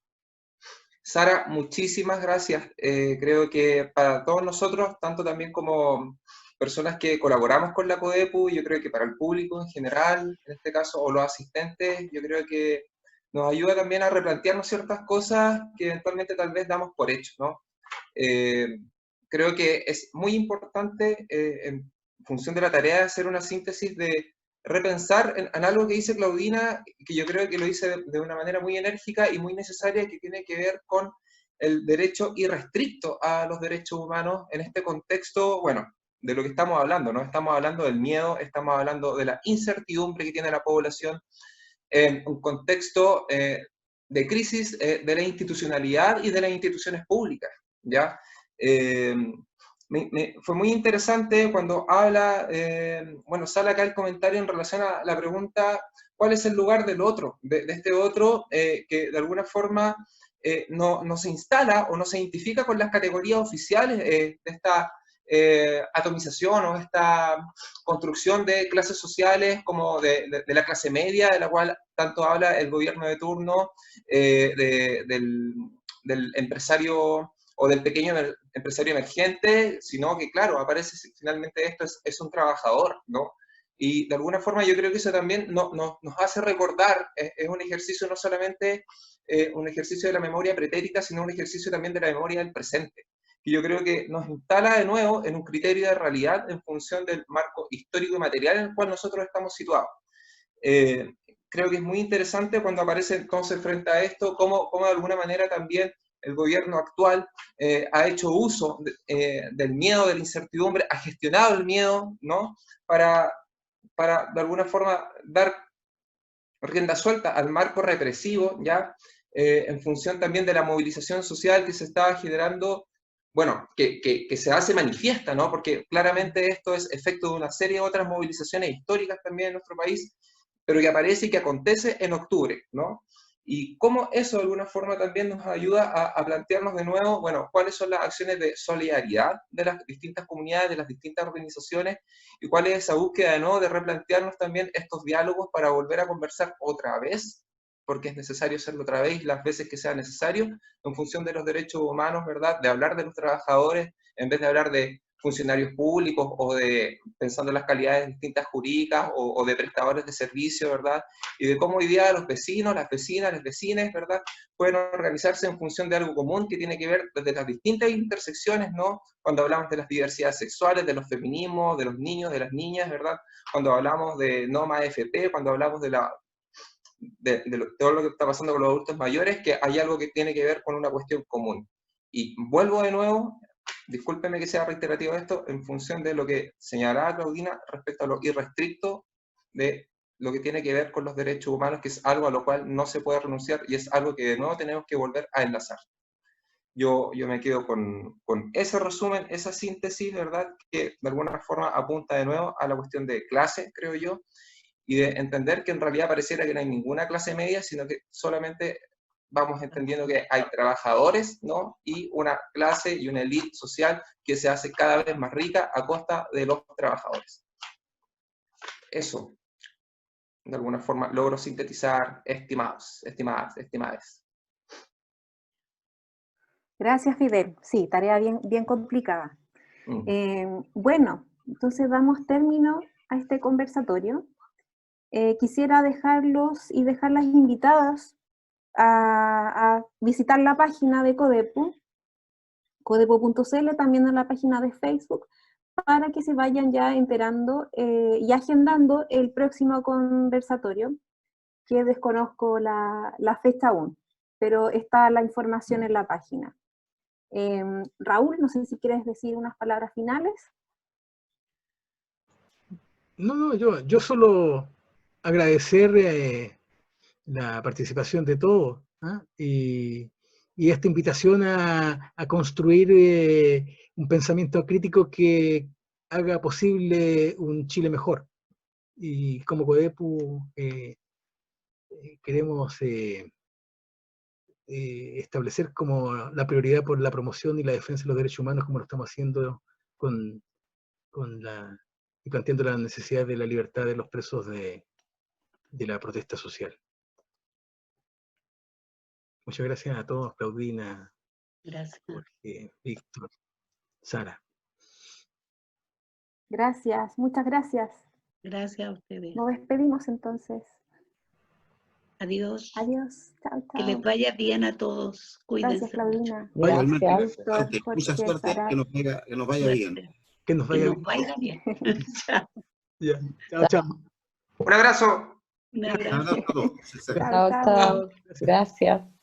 Sara, muchísimas gracias. Creo que para todos nosotros, tanto también como personas que colaboramos con la CODEPU, yo creo que para el público en general, en este caso, o los asistentes, yo creo que nos ayuda también a replantearnos ciertas cosas que eventualmente tal vez damos por hecho, ¿no? Creo que es muy importante, en función de la tarea, hacer una síntesis de repensar en algo que dice Claudina, que yo creo que lo dice de una manera muy enérgica y muy necesaria, que tiene que ver con el derecho irrestricto a los derechos humanos en este contexto, bueno, de lo que estamos hablando, ¿no? Estamos hablando del miedo, estamos hablando de la incertidumbre que tiene la población en un contexto de crisis de la institucionalidad y de las instituciones públicas, ¿ya? Fue muy interesante cuando habla, bueno, sale acá el comentario en relación a la pregunta, ¿cuál es el lugar del otro? De este otro que de alguna forma no se instala o no se identifica con las categorías oficiales de esta atomización o esta construcción de clases sociales como de la clase media, de la cual tanto habla el gobierno de turno, del empresario o del pequeño empresario emergente, sino que, claro, aparece finalmente esto es un trabajador, ¿no? Y de alguna forma yo creo que eso también nos hace recordar, es un ejercicio no solamente un ejercicio de la memoria pretérita, sino un ejercicio también de la memoria del presente. Y yo creo que nos instala de nuevo en un criterio de realidad en función del marco histórico y material en el cual nosotros estamos situados. creo que es muy interesante cuando aparece entonces frente a esto, cómo de alguna manera también el gobierno actual ha hecho uso del miedo, de la incertidumbre, ha gestionado el miedo, ¿no? Para de alguna forma dar rienda suelta al marco represivo, ¿ya? En función también de la movilización social que se estaba generando, bueno, que se hace manifiesta, ¿no? Porque claramente esto es efecto de una serie de otras movilizaciones históricas también en nuestro país, pero que aparece y que acontece en octubre, ¿no? Y cómo eso de alguna forma también nos ayuda a plantearnos de nuevo, bueno, cuáles son las acciones de solidaridad de las distintas comunidades, de las distintas organizaciones, y cuál es esa búsqueda de nuevo de replantearnos también estos diálogos para volver a conversar otra vez, porque es necesario hacerlo otra vez las veces que sea necesario, en función de los derechos humanos, ¿verdad? De hablar de los trabajadores, en vez de hablar de funcionarios públicos o de, pensando en las calidades distintas jurídicas o de prestadores de servicio, ¿verdad? Y de cómo hoy día los vecinos, las vecinas, los vecines, ¿verdad? Pueden organizarse en función de algo común que tiene que ver desde las distintas intersecciones, ¿no? Cuando hablamos de las diversidades sexuales, de los feminismos, de los niños, de las niñas, ¿verdad? Cuando hablamos de no más AFP, cuando hablamos de todo lo que está pasando con los adultos mayores, que hay algo que tiene que ver con una cuestión común. Y vuelvo de nuevo, discúlpeme que sea reiterativo esto, en función de lo que señalaba Claudina respecto a lo irrestricto de lo que tiene que ver con los derechos humanos, que es algo a lo cual no se puede renunciar y es algo que de nuevo tenemos que volver a enlazar. Yo me quedo con ese resumen, esa síntesis, ¿verdad? Que de alguna forma apunta de nuevo a la cuestión de clase, creo yo, y de entender que en realidad pareciera que no hay ninguna clase media, sino que solamente vamos entendiendo que hay trabajadores, ¿no? Y una clase y una élite social que se hace cada vez más rica a costa de los trabajadores. Eso, de alguna forma, logro sintetizar, estimados, estimadas. Gracias, Fidel. Sí, tarea bien complicada. Bueno, entonces damos término a este conversatorio. Quisiera dejarlos y dejarlas invitadas a visitar la página de Codepu, codepu.cl, también en la página de Facebook, para que se vayan ya enterando y agendando el próximo conversatorio, que desconozco la fecha aún, pero está la información en la página. Raúl, no sé si quieres decir unas palabras finales. No, yo solo agradecer la participación de todos, ¿eh? Y esta invitación a construir un pensamiento crítico que haga posible un Chile mejor. Y como Codepu queremos establecer como la prioridad por la promoción y la defensa de los derechos humanos, como lo estamos haciendo y planteando la necesidad de la libertad de los presos de la protesta social. Muchas gracias a todos, Claudina, Gracias. Jorge, Víctor, Sara. Gracias, muchas gracias. Gracias a ustedes. Nos despedimos entonces. Adiós. Adiós, chao. Que les vaya bien a todos. Cuídense. Gracias, Claudina. Gracias. Víctor, Mucha Jorge, suerte, Sara. que nos vaya bien. Que nos vaya bien. Chao. Ya. Chao. Un abrazo. Un abrazo. Un abrazo a todos. Chao. Gracias.